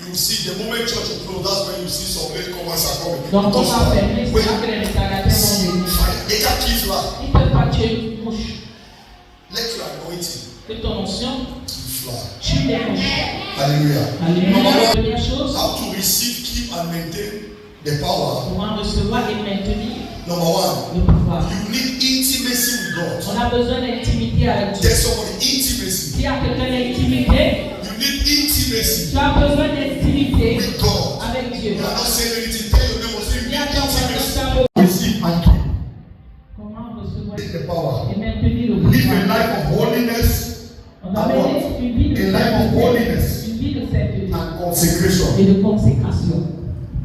You see, the moment church is closed, that's when you see some men come commence à tomber. Donc, on va fermer, c'est là que les retardataires vont venir. Les gars qui sont là. Ils peuvent pas tuer une mouche. Let your anointing Que ton onction fly. tue les mouches. Hallelujah. Alléluia. Première chose, How to receive, keep and maintain the power. pour en recevoir et maintenir Number one, le pouvoir. you need intimacy with God. On a besoin d'intimité avec Dieu. There's somebody intimacy. S'il y a quelqu'un d'intimité, You need intimacy tu as besoin d'intimité with God. avec Dieu. You are not saying anything. Tell your neighbor, say you Il y a need ton voisin intimacy. cerveau. Receive and keep. Comment recevoir Take the power. et maintenir le Live a pouvoir. life of holiness On va mener une vie de A life of holiness une vie de sainteté and consecration. et de consécration.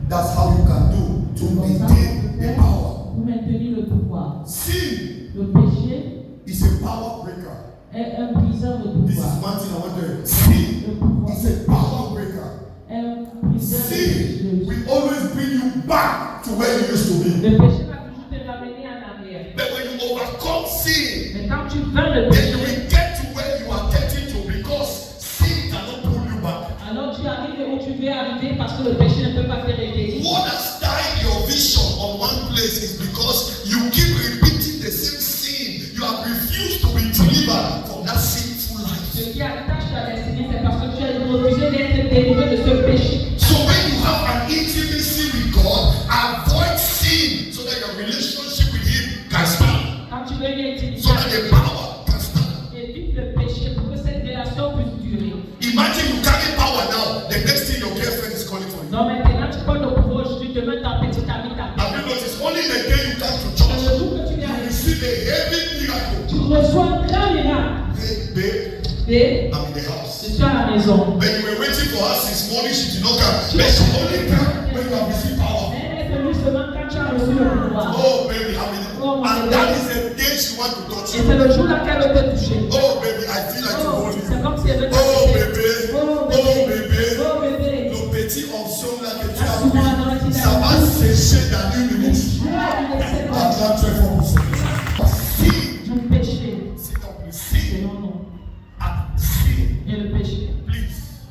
That's how you can do to maintain the power. Pour maintenir le pouvoir. Sin Le péché is a power breaker. est un briseur de This is pouvoir. one thing I want to Sin Le pouvoir is a power breaker. est un briseur de Sin pouvoir. will always bring you back to where you used to be. Le péché va toujours te ramener en arrière. But when you overcome sin, Mais quand tu vaincres le then you péché, will get to where you are getting to because sin cannot pull you back. alors tu arrives où tu veux arriver parce que le péché ne peut pas te réveiller. What has tied your vision on one place is because you keep repeating the same sin. You have refused to be delivered from that sinful life. Ce qui attache ta destinée, c'est parce que tu as refusé d'être délivré de ce péché. So when you have an intimacy with God, avoid sin so that your relationship with Him can stand. Quand tu veux une intimité, So that the power can stand. évite le péché pour que cette relation puisse durer. Imagine you carry power now. The next thing your girlfriend is calling for you. Non, maintenant tu prends le pouvoir aujourd'hui, demain ta petite amie Have t'appelle. you noticed? Only the day you come to Le church, jour que tu viens, you receive a heavy miracle. tu reçois un grand miracle. Hey, babe, Et I'm in the house. je suis à la maison. When you were waiting for her since morning, she did not come. But she only come when you have received power. Elle est venue seulement quand tu as reçu le pouvoir. Oh, baby, I'm in the Oh, my And God. that is the day she wants to touch Et you. c'est le jour là qu'elle veut te toucher. Oh, baby, I feel like to Oh, hold c'est you. comme si elle veut Oh, t'appeler. bébé. Oh, Oh, bébé. bébé. Oh, bébé. Le petit option là que tu Ah, as souvent, pris, dans la ça va sécher dans une minute. Joie du décès À 33%. Si, du péché. s'il te plaît, si, C'est mon nom. si, Et le péché. please,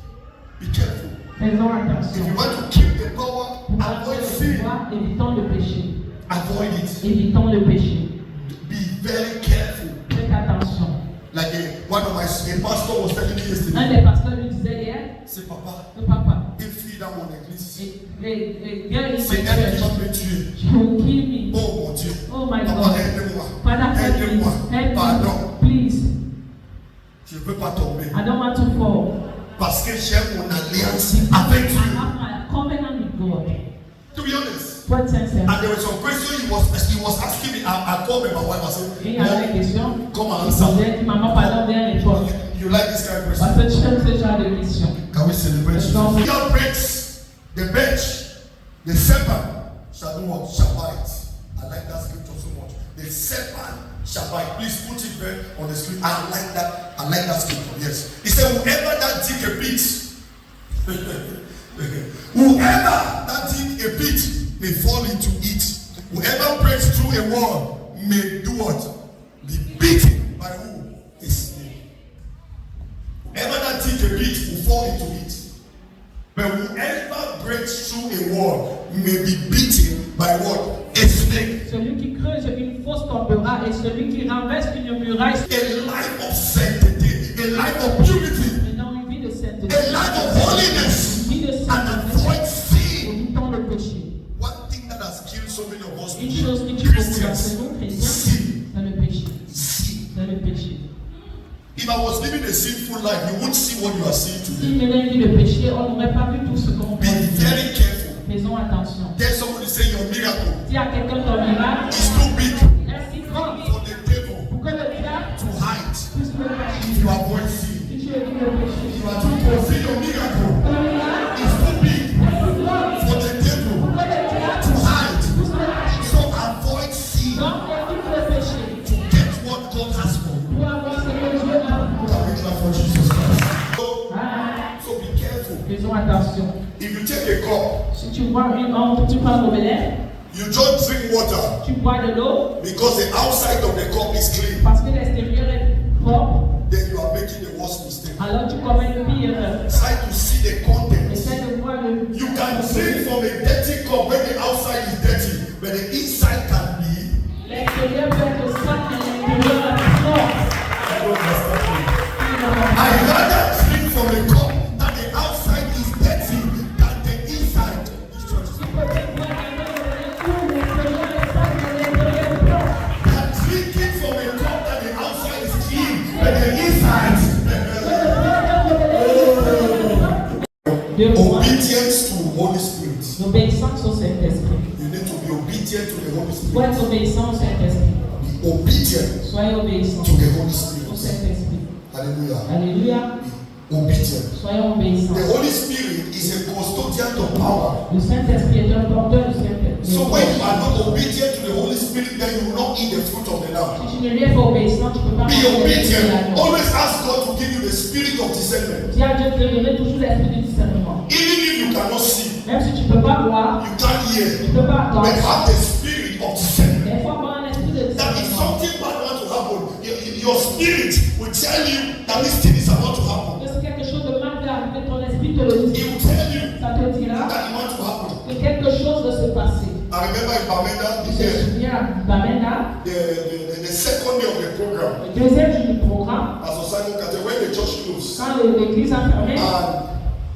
be careful. Faisons If attention. you want to keep the power, Pour avoid avoir le sin. pouvoir, évitons le péché. Avoid it. Évitons le péché. Be very careful. Faites attention. Like one of my pastor was telling me Un yesterday. des pasteurs lui disait hier, C'est papa, le papa, une fille dans mon église. viens C'est ici, elle qui va me tuer. she will kill me. Oh mon Dieu. Oh my Papa, God. aide-moi. Father, help me. Aide-moi. Help Pardon. me. Please. Je ne veux pas tomber. I don't want to fall. Parce que j'ai mon alliance avec I Dieu. have my covenant with God. To be honest. Pour être sincère. And there was some question he was asking me. I called my wife. I said, Et il y avait des questions. come and Il answer. disait, maman, pardon, viens répondre. You like this kind of Parce person? que tu aimes ce genre de questions. Can we celebrate Jesus? God breaks the bench. The serpent shall do what? Shall bite. I like that scripture so much. The serpent shall bite. Please put it there on the screen. I like that. I like that scripture. Yes. He said, whoever that dig a pit, whoever that dig a pit may fall into it. Whoever breaks through a wall may do what? Be beaten by who? A snake. Whoever that dig a pit will fall into it. But whoever breaks through a wall may be beaten by what? A snake. Celui qui creuse une fosse tombera et celui qui renverse une muraille A life of sanctity, a life of purity, est dans une vie de sainteté. a life of holiness, Une vie de and sainteté. avoid sin. Évitons le péché. One thing that has killed so many of us Une chose qui tue beaucoup d'entre Christians, nous, chrétiens, sin, c'est le péché. sin. C'est le péché. If I was living a sinful life, you won't see what you are seeing Si today. menait une vie de péché, on n'aurait pas vu tout ce qu'on Be voit. very careful. Faisons attention. Tell somebody say your miracle S'il y a quelqu'un ton miracle, is too big est si grand for the devil pour que le diable to hide. puisse le If cacher. you avoid sin, Si tu évites le péché, you are too poor. Say your miracle ton miracle is too big est si grand for the devil pour que le diable to hide. puisse le cacher. So avoid sin Donc évite le péché to get what God has for you. pour avoir ce que Dieu a pour toi. Can we clap for Jesus Christ? Ah, So be careful. faisons attention. If you take a cup, Si tu bois une onde, tu prends un gobelet, you just drink water tu bois de l'eau because the outside of the cup is clean. parce que l'extérieur est propre, Then you are making the worst mistake. alors tu commets une pire erreur. Try to see the content. Essaie de voir le. You can drink from a dirty cup when the obéissance au Saint-Esprit. You need to be obedient to the Holy Il faut Spirit. être obéissant au Saint-Esprit. Be obedient Soyez obéissants to the Holy au Spirit. Saint-Esprit. Hallelujah. Alléluia. Be obedient. Soyez obéissants. The Holy Spirit is a custodian of power. Le Saint-Esprit est un porteur du Saint-Esprit. So when you are not obedient to the Holy Spirit, then you will not eat the fruit of the land. Si tu ne lui es pas obéissant, tu ne peux pas Be manger le fruit de obedient. l'agneau. Always ask God to give you the spirit of discernment. Dis à Dieu de te donner toujours l'esprit du discernement. Even if you cannot see, Même si tu ne peux pas voir, you can't tu hear, ne peux pas but entendre. have the spirit of discernment. Mais il faut avoir un esprit de That if discernement. something bad wants to happen, your spirit will tell you that this thing is about to happen. Que si quelque chose de mal va arriver, ton esprit te le It dit. will tell you Ça te dira that it wants to happen. que quelque chose va se passer. I remember in Bamenda, Je me souviens à Bamenda, the second day of the program, le deuxième jour du programme, as Simon Kate, when the church closed, quand l'église a fermé, and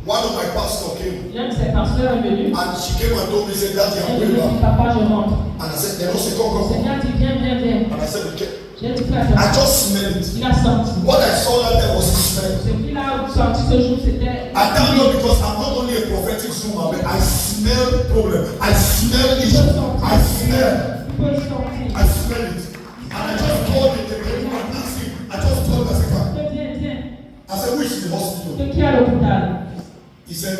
one of my pastors came, l'un de ses pasteurs est venu. and she came and told me, said, Daddy, I'm Elle going me dit, back. papa, je rentre. And I said, no, say, Le come. Seigneur dit, viens, viens, viens. And I said, okay. J'ai dit, frère, I just smelled it. il a senti. What I saw that there was a smell. Ce qu'il a senti ce jour, c'était. I thank God because I'm not only a prophetic zoomer, but I smell problem. I smell issue. I smell. Tu peux le sentir. I smell it. And I just told the woman, I just told her, I said, Viens, viens. I said, who is in the hospital? Ce qui est à l'hôpital. He said,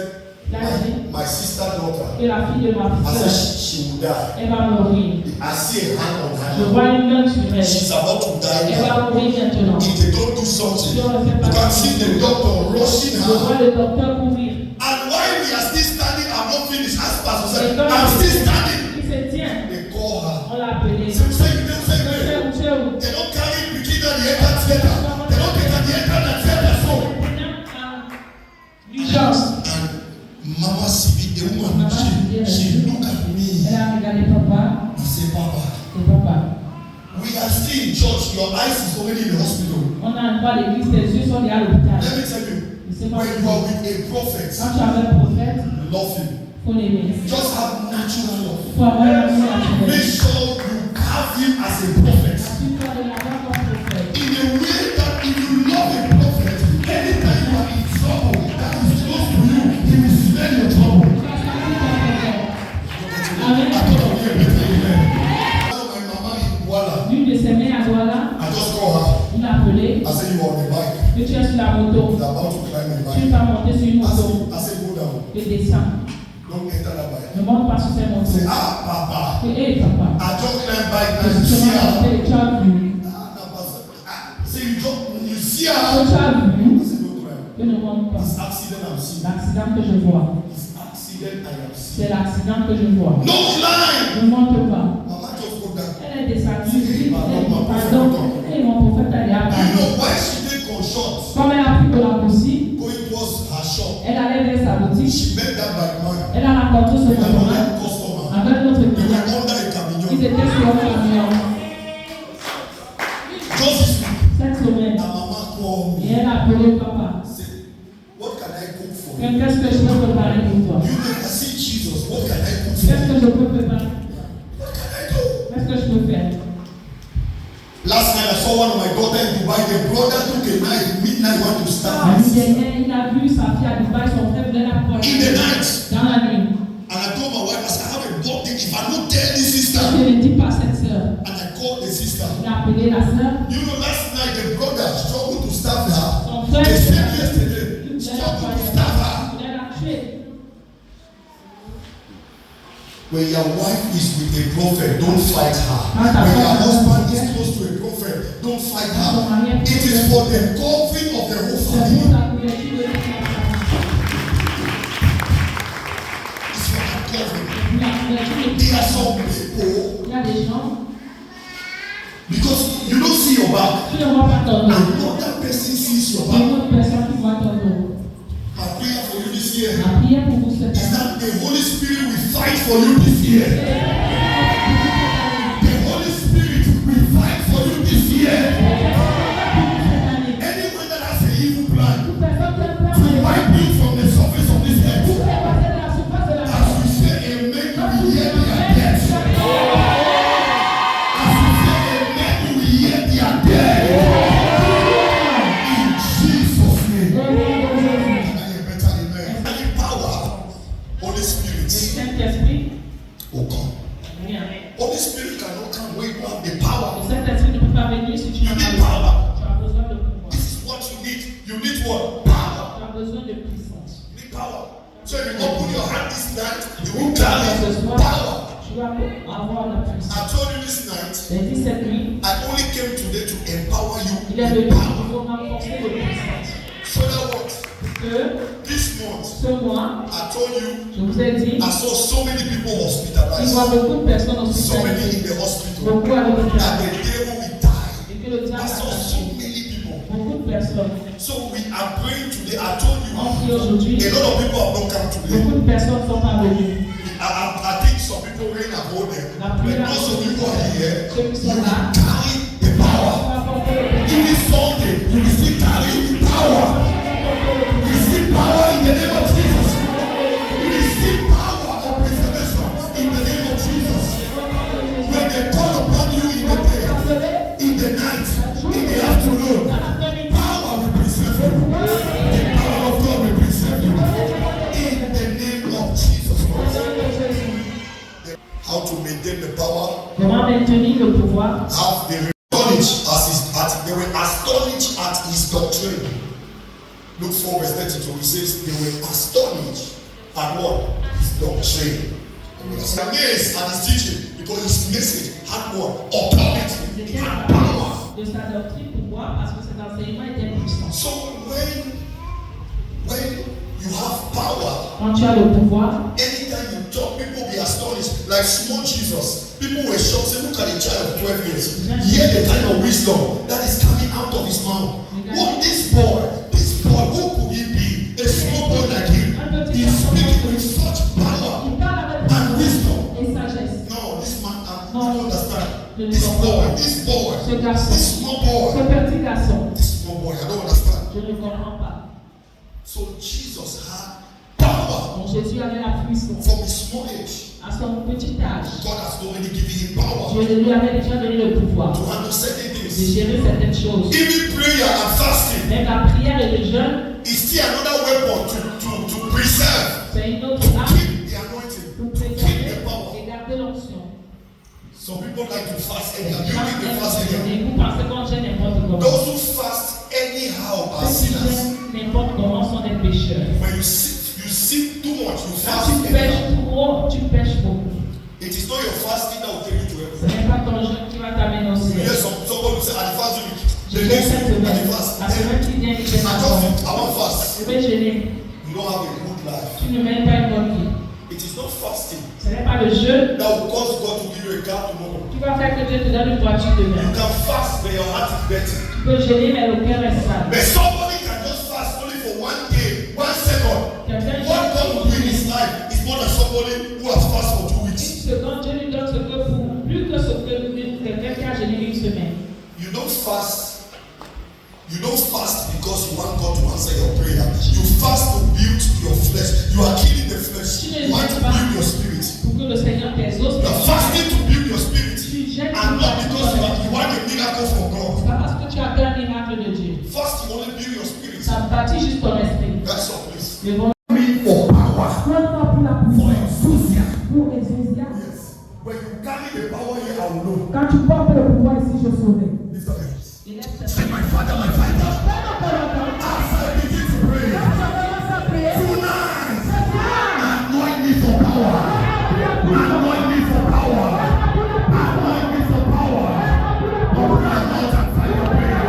Il a dit my sister daughter. que la fille de ma I said, fille, she will die. elle va mourir. I see a hand on Je her. vois une main sur elle. She's about to die Elle now. va mourir maintenant. If they don't do something, Si on ne fait you pas can ça, see the doctor rushing je her. vois le docteur courir. And while we are still standing, I'm not finished. As Pastor Et said, quand I'm still standing. il se tient, They call her. on l'a appelé. Say, Tu es où? they don't carry Bikini at the enter theater. They don't take at the enter the theater. So, L'urgence. and Mama Sibi, the woman, she look at me Elle a regardé papa and say, Papa, et papa. we are still in church. Your eyes is already in the hospital. On a pas l'église, tes yeux sont déjà à l'hôpital. Let me tell you, C'est pas when you are with a prophet, quand tu as un prophète, love him. il faut l'aimer. Just have natural love. Il faut avoir un amour naturel. Make sure you have him as a prophet. Tu dois l'avoir comme prophète. In a way that if you love a prophet, anytime you are in trouble, that is close to you, he will smell your trouble. Amen. I thought I'll hear better amen. Now my mama in Douala, L'une de ses mains à Douala, I just call her. il l'a appelé. I said, you are on the bike. Que tu es sur la moto. You're about to climb the Tu bike. vas monter sur une moto. I said, go down. Et descends. Don't enter that bike. Ne monte pas sur cette I moto. say, Papa. Hé, papa. I just climb bike Je and you suis see her. monté, tu as vu. Say you see Tu her. as vu. I said, don't climb. Que ne monte pas. This accident I'm seeing. L'accident que je vois. This accident I am seeing. C'est l'accident que je vois. No climb. Ne monte pas. Mama just go down. Elle est descendue. Elle dit, pardon. Et mon prophète allait I après. know why she take on short. Comme elle a pris de la bougie, Going towards her shop. elle allait vers sa boutique. She met that bike man. Elle a rencontré ce With moment-là another customer. avec notre They client. were under a Ils camion. étaient sur un camion Just this week. cette semaine. And mama called Et me. elle a appelé papa. Said, what can I cook for you? Qu'est-ce que je peux préparer pour toi? You never see Jesus. What can I cook for Qu'est-ce you? que je peux préparer? What can I do? Qu'est-ce que je peux faire? Last night I saw one of my daughter in Dubai. The brother took a knife, midnight, went to stab La nuit her. dernière, il a vu sa fille à Dubaï, son frère venait la In the poignarder night. dans la nuit. And I told my wife, I said, I have a birthday. If I don't tell this sister, Je ne dis pas à cette sœur. and I called the sister. Il a appelé la sœur. You know, last night the brother struggled to stab her. Son frère They said il yesterday, voulait la struggled to poignarder. stab her. Il voulait la tuer. When your wife is with a prophet, don't fight her. When your husband is close to a prophet, don't fight her. It is for the covering of the whole C'est pour family. la couverture de toute la famille. It's for the covering. La couverture de toute There la are some famille. people, Il y a des gens, because you don't see your back, tu ne vois pas ton dos. another person sees your Il y a back. une autre personne qui voit ton dos. My prayer for you this year La prière pour vous cette is année. that the Holy Spirit will fight for you this year. The Holy Spirit will fight for you this year. Anyone that has an evil plan to wipe you from the surface of this earth, as we say amen, you will hear their death. As we say amen, you will hear their death. In Jesus' name. Can I hear better amen? Any power, Holy Spirit, Saint-Esprit, will come. Rien. Holy Spirit cannot come where you don't have the power. Le Saint-Esprit ne peut pas venir si tu n'as pas le pouvoir. Tu as besoin de pouvoir. This is what you need. You need what? Power. Tu as besoin de puissance. You need power. So if you open your hand this night, you will carry power. Tu vas avoir la puissance. I told you this night, J'ai dit cette nuit, I only came today to empower you il est with venu power. pour renforcer vos puissances. So that what? Que This month, ce mois, I told you, je vous ai dit, I saw so many people il hospitalized. y a beaucoup de personnes So many hospitalisées, in the hospital. beaucoup à And l'hôpital, the devil will die. et que le I diable a saw so attaqué. many people. Beaucoup de personnes. So we are praying today. I told you, On prie aujourd'hui, a lot of people have not come today. beaucoup de personnes sont parvenues. I think some people rain about them. La But prière, most of you who are here, ceux qui you sont will là, carry the power. on va porter le pouvoir. Even Sunday, you will still carry the power. You receive power in the name of Jesus. You receive power of preservation in the name of Jesus. When they call upon you in the day, in the night, in the afternoon, power will preserve you. The power of God will preserve you. In the name of Jesus Christ. How to maintain the power? Comment maintenir le pouvoir? Have they were astonished they were astonished at his doctrine. Look 4 verse 32. It says they were astonished at what? His doctrine. Amazed at his teaching because his message had what? Authority. It had power. De sa doctrine, pourquoi? Parce que cet enseignement était puissant. So when you have power, Quand tu as le pouvoir, anytime you talk, people be astonished. Like small Jesus, people were shocked. Say, look at a child of 12 years. Hear the kind of wisdom that is coming out of his mouth. What this boy, who could he be? A small boy like him. He's speaking with such power il parle avec and wisdom. et sagesse. No, this man, I No. don't understand. Je ne This comprends pas. boy, Ce garçon, this small boy, ce petit garçon, this small boy, I don't understand. je ne comprends pas. So Jesus had power Donc Jésus avait la puissance. from his small age. À son petit âge, God has already given him power Dieu lui avait déjà donné le pouvoir to handle certain de things. gérer certaines choses. Even prayer and fasting Même la prière et le jeûne, is still another weapon to preserve, c'est une autre to arme keep the anointing, pour to keep préserver the power. et garder l'onction. Some people like to fast anyhow. You need to fast anyhow. Et vous pensez qu'on gêne n'importe comment. Those who fast anyhow are Ceux qui sinners. gênent n'importe comment sont des pécheurs. When you sin too much, you Quand fast tu anyhow. pêches trop, tu pêches beaucoup. It is not your fasting that will take you to Ce heaven. n'est pas ton jeûne qui va t'amener au You ciel. hear somebody say, I fast week. Je The vais next cette week, I semaine. fast. La semaine qui vient, il vient I want fast. Je vais jeûner. You don't have a good life. Tu ne mènes pas une bonne vie. It is not fasting Ce n'est pas le jeûne that will cause God to give you a car tomorrow. qui va faire que Dieu te donne une voiture You demain. can fast, but your heart is dirty. Tu peux jeûner, mais le cœur est sale. But somebody can just fast only for 1 day, 1 second. What God will do in his life is more than somebody who has fasted for 2 Une weeks. seconde, Dieu lui donne ce que pour plus que ce que quelqu'un qui a jeûné une semaine. You don't fast. You don't fast because you want God to answer your prayer. You fast to build your flesh. You are killing the flesh. You want to build your spirit. Pour que le Seigneur t'exauce. You are fasting to build your spirit. Tu jeûnes And pour not because you want a miracle from God. C'est pas parce que tu as un miracle de Dieu. First, you only build your spirit. Ça bâtit juste ton esprit. That's all, please. Mais bon, For power. pour la For puissance, enthusiasm. pour exousia. Yes. When you carry the power here, I will know. Quand tu portes le pouvoir ici, je saurai. Lift up your hands. Il lève sa Say, my Father, my Father. As I begin to pray, tonight, anoint me for power. Anoint me for power. Anoint me for power. Open your mouth and find your prayer.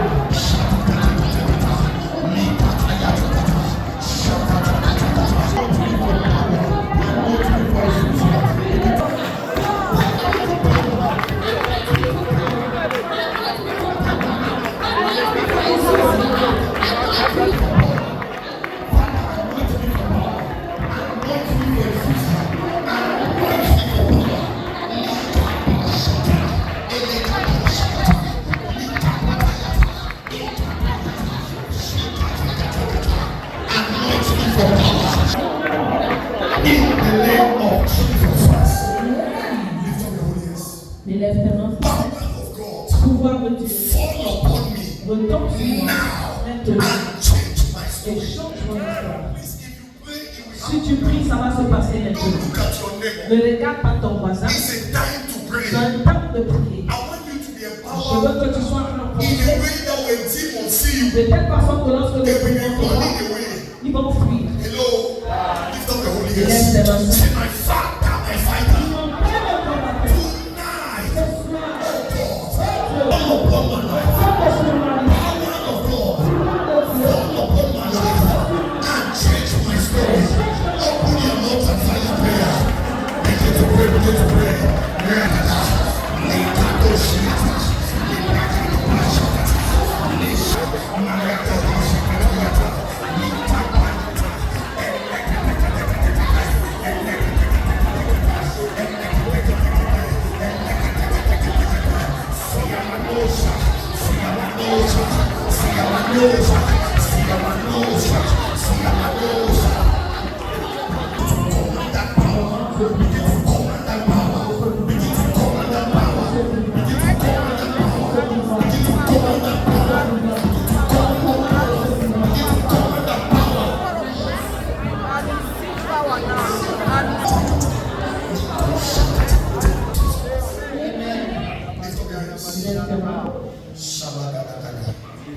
In the name of Jesus Christ. Lift up your holy hands. Il lève ta main. Power of God. Pouvoir de Dieu. Fall upon me Retombe sur moi. now Maintenant. and change my Et story. change mon histoire. Please, if you pray, it will Si tu pries, ça va se passer maintenant. Don't look at your neighbor. Ne regarde pas ton voisin. It's a time to pray. C'est un temps de prier. I want you to be Je veux empowered que tu sois in a renforcé way that when demons see you, de telle façon que lorsque they les will be démons te voient, running away. ils vont fuir. Hello, lift up the Holy Lève Ghost. tes mains. Say, my Father, my Fighter. Mon Père est combattant. Tonight, Ce soir, fall upon my life. sois sur ma vie. Power of God, Gloire de Dieu. fall upon my life and change my story. Open your mouth and fire prayer. Begin to pray, begin to pray.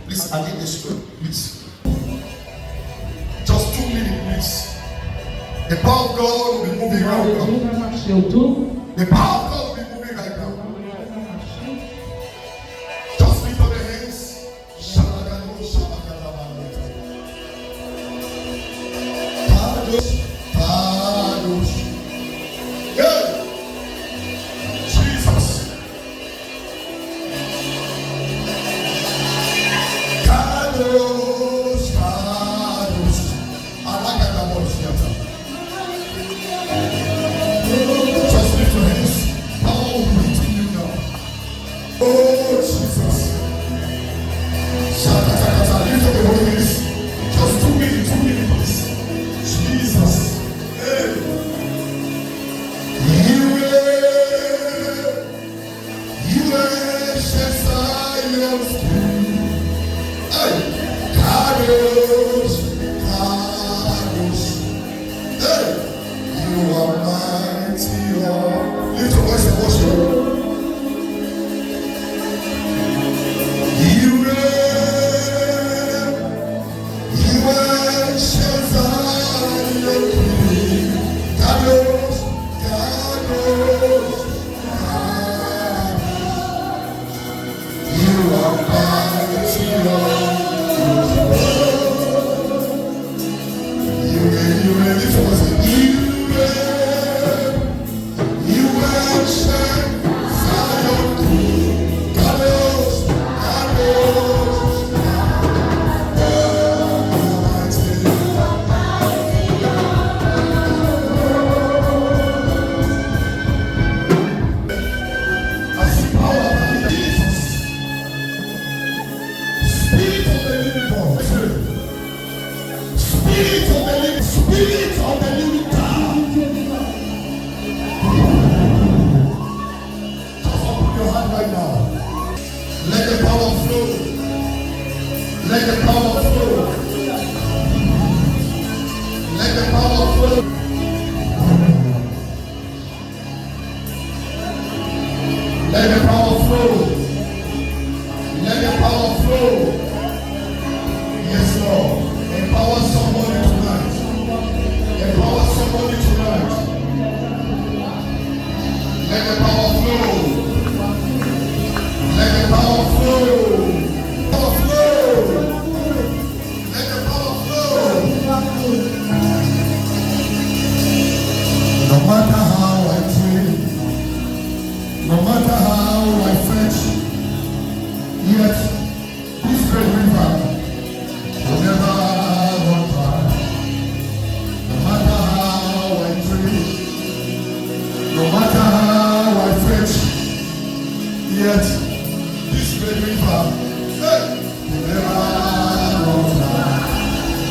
Please, I need the script, please. Just 2 minutes, please. The power of God will be moving right now. Dieu va marcher autour. The power of God will be moving right now. Just lift up your hands. Shalagado, shalagado. Pados, pados. Hey! Jesus. Pados, pados. Alagado, shalagado. Just lift your hands. Power will be to you now. Oh, Jesus. Shakatakata, lift up your hands. Just 2 minutes, 2 minutes. Jesus. Hey. You will shed silence. Hey. Carlos, Carlos. Hey. You are mighty, Lord. Lift your voice and worship. You will shed silence. Carlos, Carlos, you are mighty, Lord. You will lift your voice and you will shed silence. Carlos, Carlos, I see power in Jesus. Spirit of the living God. Spirit of the living, Spirit of the living God. Just open your hand right now. Let the power flow. Let the power flow. Let the power flow. Let the power flow. Let the power flow. Yes, Lord. Empower somebody tonight. Empower somebody tonight. Let the power flow. Let the power flow. Power flow. Let the power flow. No matter how I pray, no matter how I fetch, yet this great river will never run dry. No matter how I pray, no matter how I fetch, yet this great river, hey, will never run dry.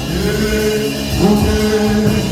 Yeah, okay,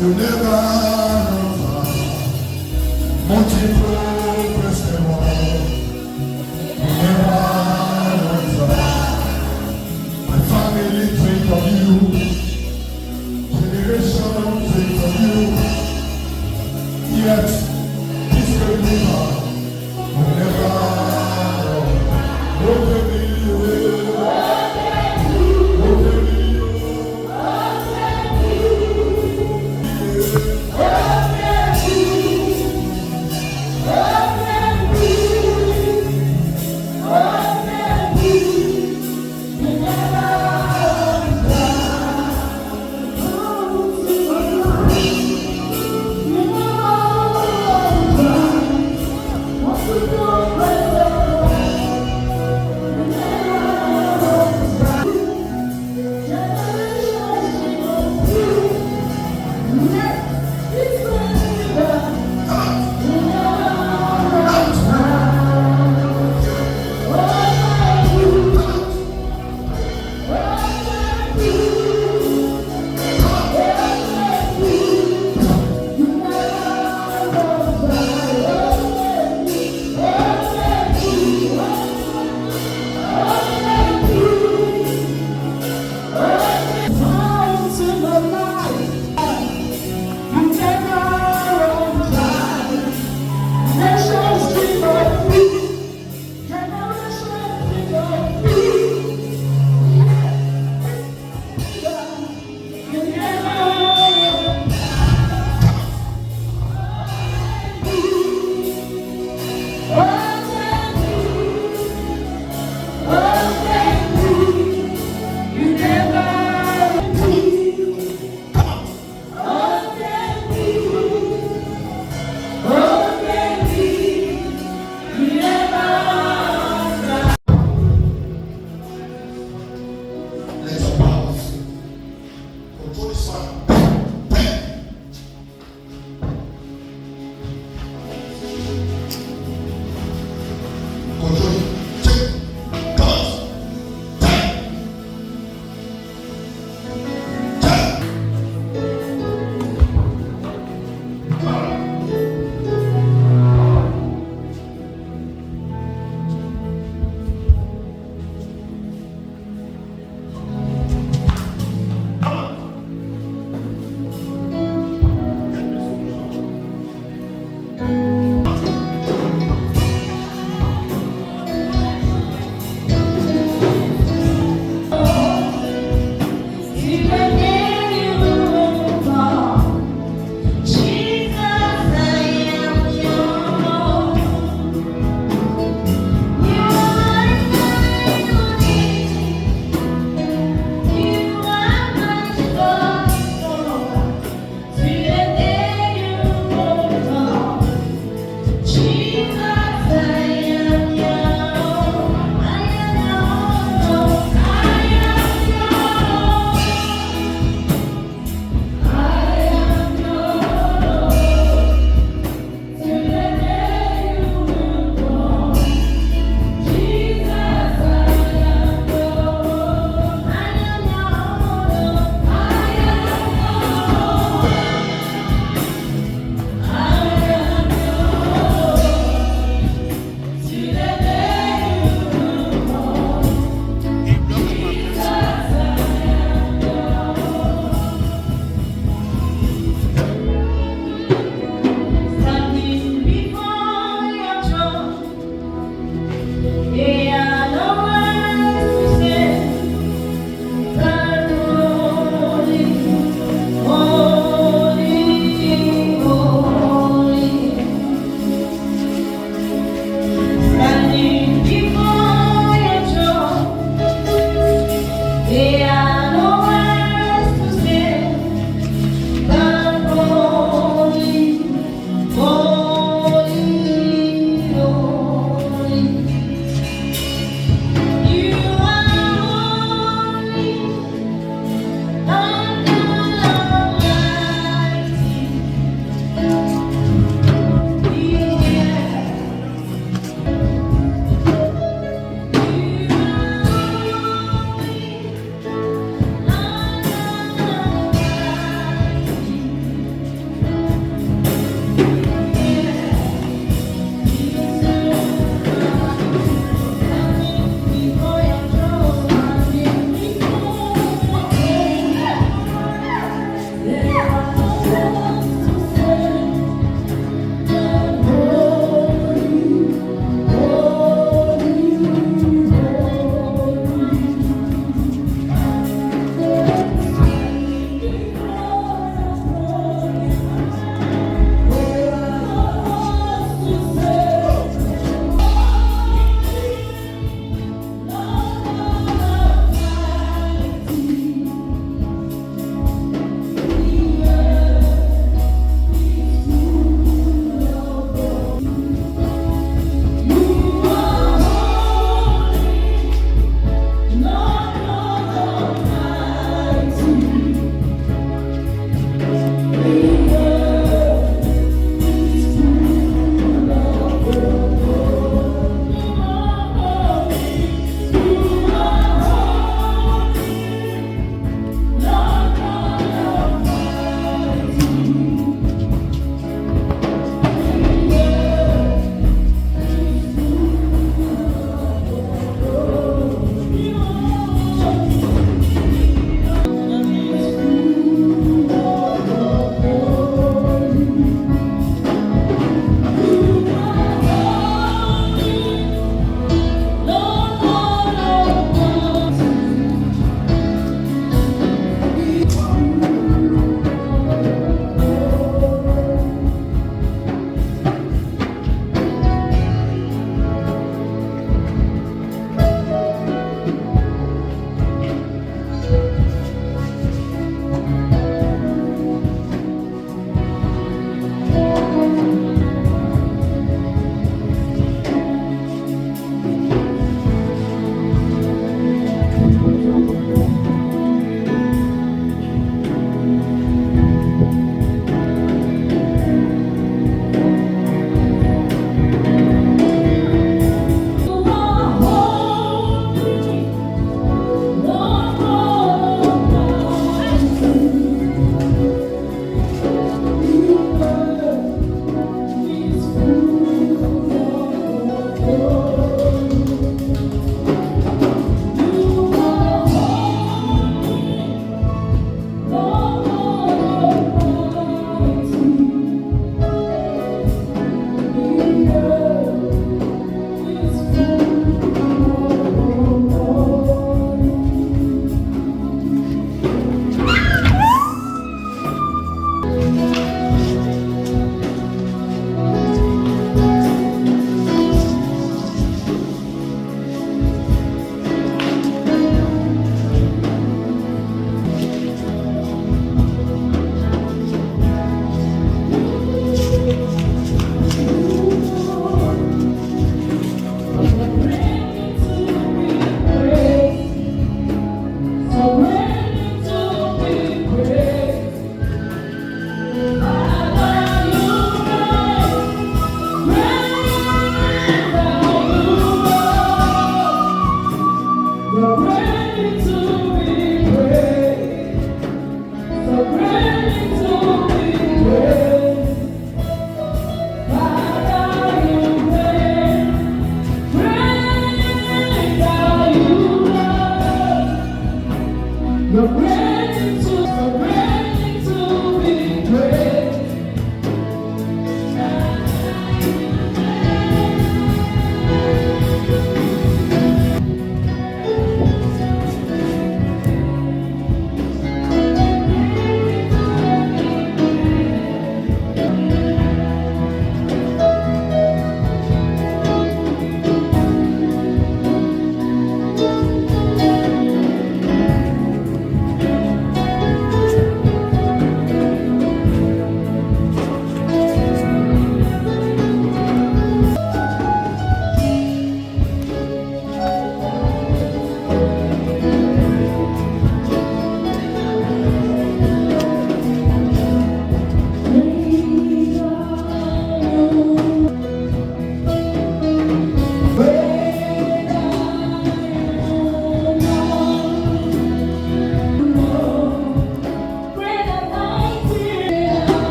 You never run. Multiple testimony. You never run. My family think of you. Generation think of you. Yet this believer will never run. Open me away. Open me Oh,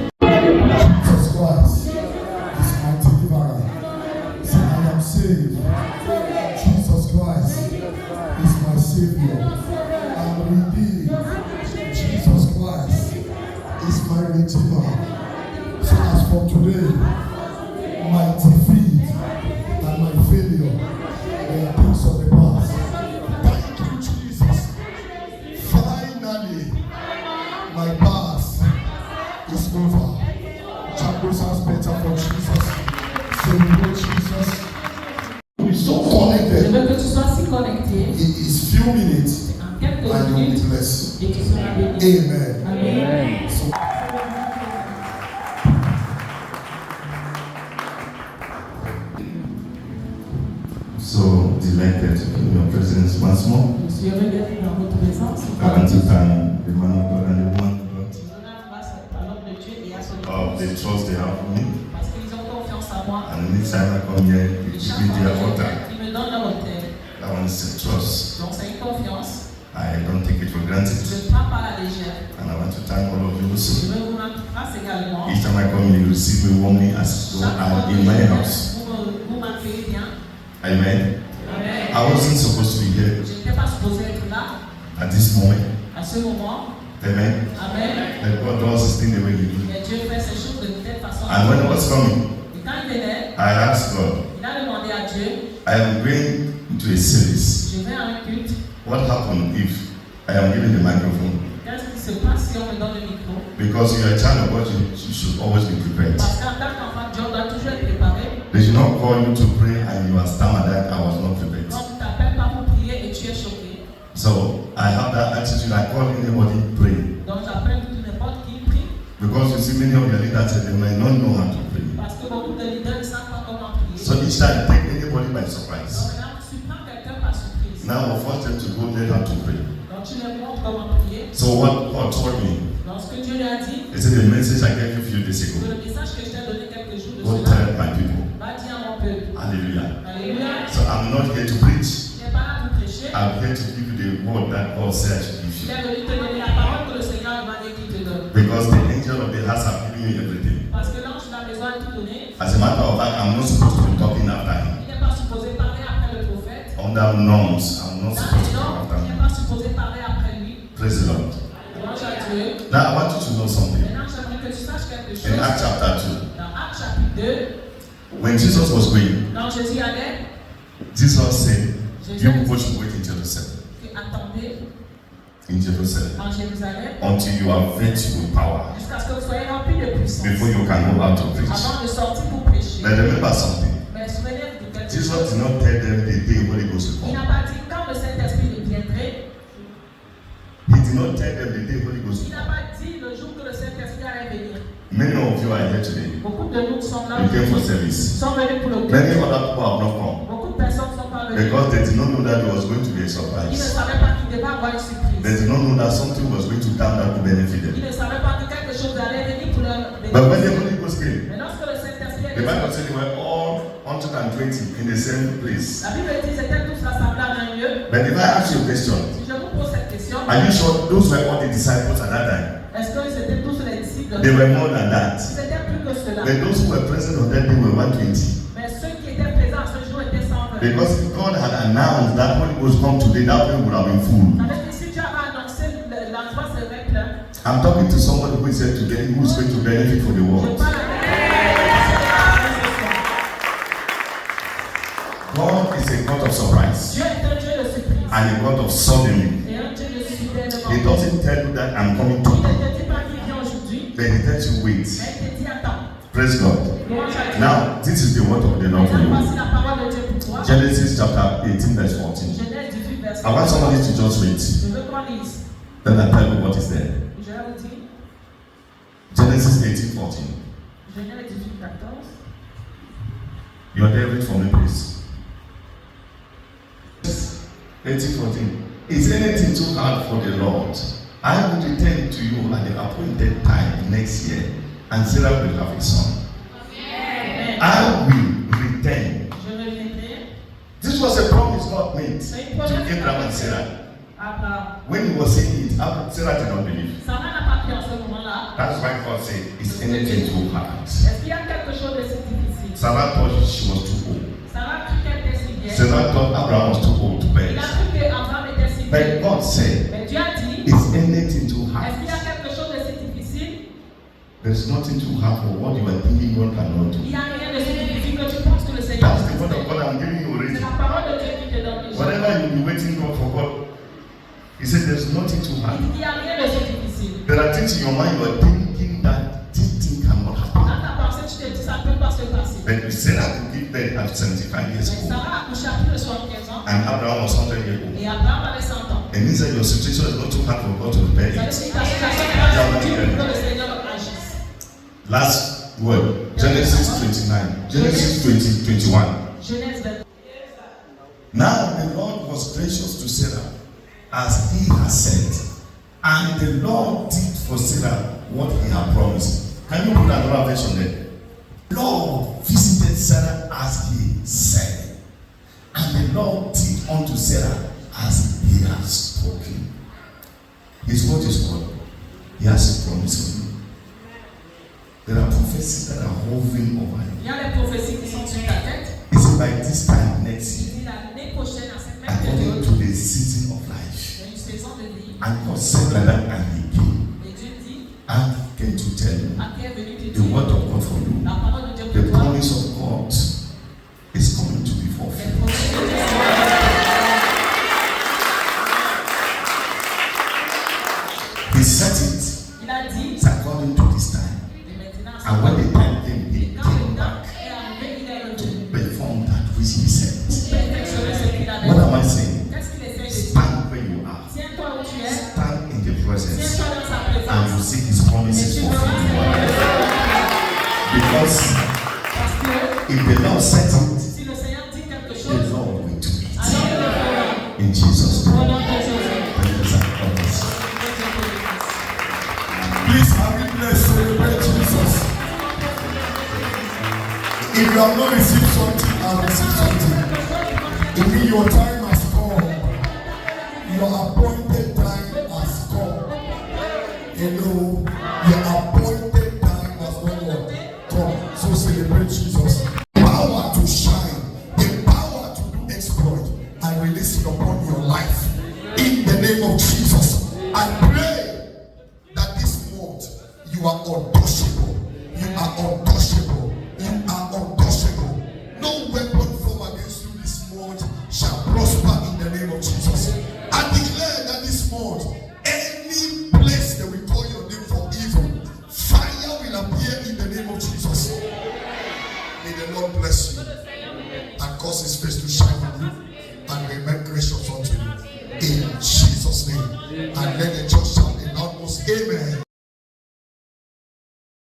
Jesus Christ is my deliverer. Say, I am saved. Jesus Christ is my Savior. I am redeemed. Jesus Christ is my Redeemer. So as from today, my defeat and my failure, they are things of the past. Thank you, Jesus. Finally, my past is over. Chapel sounds better for Jesus. Celebrate Jesus. We're so Je connected. veux que tu sois si connecté. It is few minutes En quelques and you'll be minutes, blessed. et tu seras béni. Amen. Amen. So, So delighted to be in your presence once more. Je suis heureux d'être dans votre présence. I want to thank the man of God and the woman of God Je rends grâce à l'homme de Dieu et à son of the épouse trust they have for me. parce qu'ils ont confiance en moi. And anytime I come here, they Et give chaque me fois their que water. ils me donnent leur hôtel. That one is a trust. Donc c'est une confiance. I don't take it for Je granted. ne prends pas la légère. And I want to thank all of you Je also. veux vous rendre grâce également. Each time I come, you receive me warmly as though Chaque fois I'm que in my je viens, house. vous m'accueillez bien. Amen. Amen. I wasn't supposed to be here Je n'étais pas supposé être là at this moment. à ce moment. Amen. Amen. But God does his thing the way he do. Mais Dieu fait ces choses de telle façon. And when I was coming, Et quand il venait, I asked God, il a demandé à Dieu, I am going into a service. je vais à un culte. What happened if I am given the microphone? Qu'est-ce qui se passe si on me donne le micro? Because you are a child of God, you should always be prepared. Parce qu'en tant qu'enfant de Dieu, on doit toujours être préparé. They should not call you to pray and you are stammered that I was not prepared. Donc, tu t'appelles pas pour prier et tu es choqué. So I have that attitude. I call anybody pray. Donc, j'appelle tout n'importe qui prie. Because you see many of your leaders they might not know how to pray. Parce que beaucoup de leaders ne savent pas comment prier. So each time take anybody by surprise. Donc, maintenant, tu prends quelqu'un par surprise. Now force them to go learn how to pray. Donc, tu leur montres comment prier. So what God told me, Donc, ce que Dieu lui a dit, he said the message I gave you a few days que ago. le message que je t'ai donné quelques jours de Go cela, tell my people. va dire à mon peuple. Hallelujah. Alléluia. So I'm not here to preach. Tu n'es pas là pour prêcher. I'm here to give you the word that God said I should give Il you. est venu te donner la parole que le Seigneur m'a dit qu'il te donne. Because the angel of the house have given me everything. Parce que l'ange de la maison a tout donné. As a matter of fact, I'm not supposed to be talking after him. Il n'est pas supposé parler après le prophète. Under norms, I'm not Dans supposed les to talk normes, after il n'est him. pas supposé parler après lui. Praise the Lord. Louange à Dieu. Now I want you to know something. Maintenant, j'aimerais que tu saches quelque chose. In Acts chapter 2, Dans Actes chapitre 2, when Jesus was going, quand Jésus allait, Jesus said, Jésus you a people dit should wait in Jerusalem. que attendez In Jerusalem. en Jérusalem Until you are vexed with power. jusqu'à ce que vous soyez remplis de puissance Before you can go out to preach. avant de sortir pour prêcher. But remember something. Mais souvenez-vous de quelque Jesus chose. did not tell them the day Holy Ghost will Il n'a come. pas dit quand le Saint-Esprit viendrait. He did not tell them the day Holy Ghost Il will n'a come. pas dit le jour que le Saint-Esprit allait venir. Many of you are here today. Beaucoup de nous sont là You came for aujourd'hui. service. Sont venus pour le Many culte. other people have not come. Beaucoup de personnes ne sont pas venues. Because they did not know that there was going to be a Ils ne surprise. savaient pas qu'il devait avoir une They surprise. did not know that something was going to come that would benefit Ils them. ne savaient pas que quelque chose allait venir pour leur But when the bénéfice. Holy Ghost came, Mais lorsque le Saint-Esprit est the Bible venu, said they were all 120 in the same place. la Bible dit qu'ils étaient tous rassemblés en un lieu. But if I ask you a question, Si je vous pose cette question, are you sure those were all the disciples at that time? est-ce qu'ils étaient tous les disciples? They were more than that. Ils étaient plus que cela. But those who were present on that day were 120. Mais ceux qui étaient présents ce jour étaient 120. Because if God had announced that Holy Ghost come today, that place would have been full. Avec si Dieu avait annoncé l'endroit serait plein, I'm talking to somebody who is here today who is going to benefit from the je world. parle avec God is a God of surprise Dieu est un Dieu de surprise. and a God of suddenly. Et un Dieu de soudainement. He doesn't tell you that I'm coming to Il you, ne te dit pas qu'il vient aujourd'hui, but he tells you wait. mais il te dit attends. Praise God. Louange à Dieu. Now, this is the word of the Lord for Maintenant, voici you. la parole de Dieu pour toi. Genesis chapter 18, verse 14. Genèse 18, verset I want somebody to just read. Je veux qu'on lise. Then I tell you what is there. Je vais vous dire. Genesis 18, 14. Genèse 18, 14. You are there, read for me, please. 18, 14. Is anything too hard for the Lord? I will return to you at the appointed time next year, and Sarah will have a son. Amen. I will return Je reviendrai God made to Abraham and Sarah. When he was saying it, Sarah did not believe. Sarah n'a pas cru en ce moment-là. That's why God said, is anything too hard? Est-ce qu'il y a quelque chose de si difficile? Sarah thought she was too old. Sarah a cru qu'elle était si vieille. Sarah thought Abraham was too old to bear. Il a cru que Abraham était si But vieille. God said, Mais Dieu a dit, is anything too est-ce hard? qu'il y a quelque chose de si difficile? There's nothing too hard for what you are thinking God cannot do. Il n'y a rien de si difficile que tu penses que le Seigneur That's the word of God I'm giving you c'est already. la parole de Dieu qui te donne déjà. Whatever you'll be waiting God for God, He said there's nothing too hard. Il n'y a rien de si difficile. There are things in your mind you are thinking that this thing cannot happen. Dans ta pensée, tu te dis ça ne peut pas se passer. But you said that to give birth at 75 years Mais old. Sarah a couché à plus de 75 ans And Abraham was 100 years old. et Abraham avait 100 ans. It means that your situation is not too hard for God to repair Ça veut it. dire que ta situation n'est pas difficile pour que le Seigneur agisse. Last word, Genesis 29. Genesis 21. Genèse 20. Now the Lord was gracious to Sarah as he had said, and the Lord did for Sarah what he had promised. Can you put another version there? Lord visited Sarah as he said, and the Lord did unto Sarah as he had spoken. His word is God. He has a promise on you. There are prophecies that are hovering over you. Il y a des prophéties qui sont sur ta tête. He said by this time next Il year, dit l'année prochaine, à cette même according période, to the season of life. il y a une saison de vie. And God said like that, and he came. Et Dieu dit, And came to tell you à qui est venu te the dire, word of God for you. la parole de Dieu The pour toi, promise of God is coming to be les fulfilled. promesses de Dieu. He said it. Il a dit, It's according to this time. et maintenant, And when the time came, he quand le came temps back est arrivé, il est to revenu. perform that which he said. Perfectionner ce qu'il avait What dit. am I saying? Qu'est-ce qu'il essaie de dire? Stand where you are. Tiens-toi où tu es. Stand in the presence. Tiens-toi dans sa And you présence. see his Et promises tu verras fulfilled in your life. Because parce que if the Lord said it, si le Seigneur dit quelque the chose, Lord will do it. alors il le fera. In Jesus' Au name. nom de Jésus. Thank you, sir. God bless you. Que Dieu te bénisse. Please, have it blessed. Celebrate Jesus. If you have not received something, I've received something. It means your time has come. Your appointed time has come. Hello, your appointed time has come. So celebrate Jesus. Power to shine, the power to do exploit, I release it upon your life. In the name of Jesus, I pray that this month you are untouchable. You are untouchable. You are untouchable. No weapon formed against you this month shall prosper in the name of Jesus. I declare that this month, any place that we call your name for evil, fire will appear in the name of Jesus. May the Lord bless you and cause his face to shine on you and remain gracious unto you. In Jesus' name. And let the church shout a loud most amen.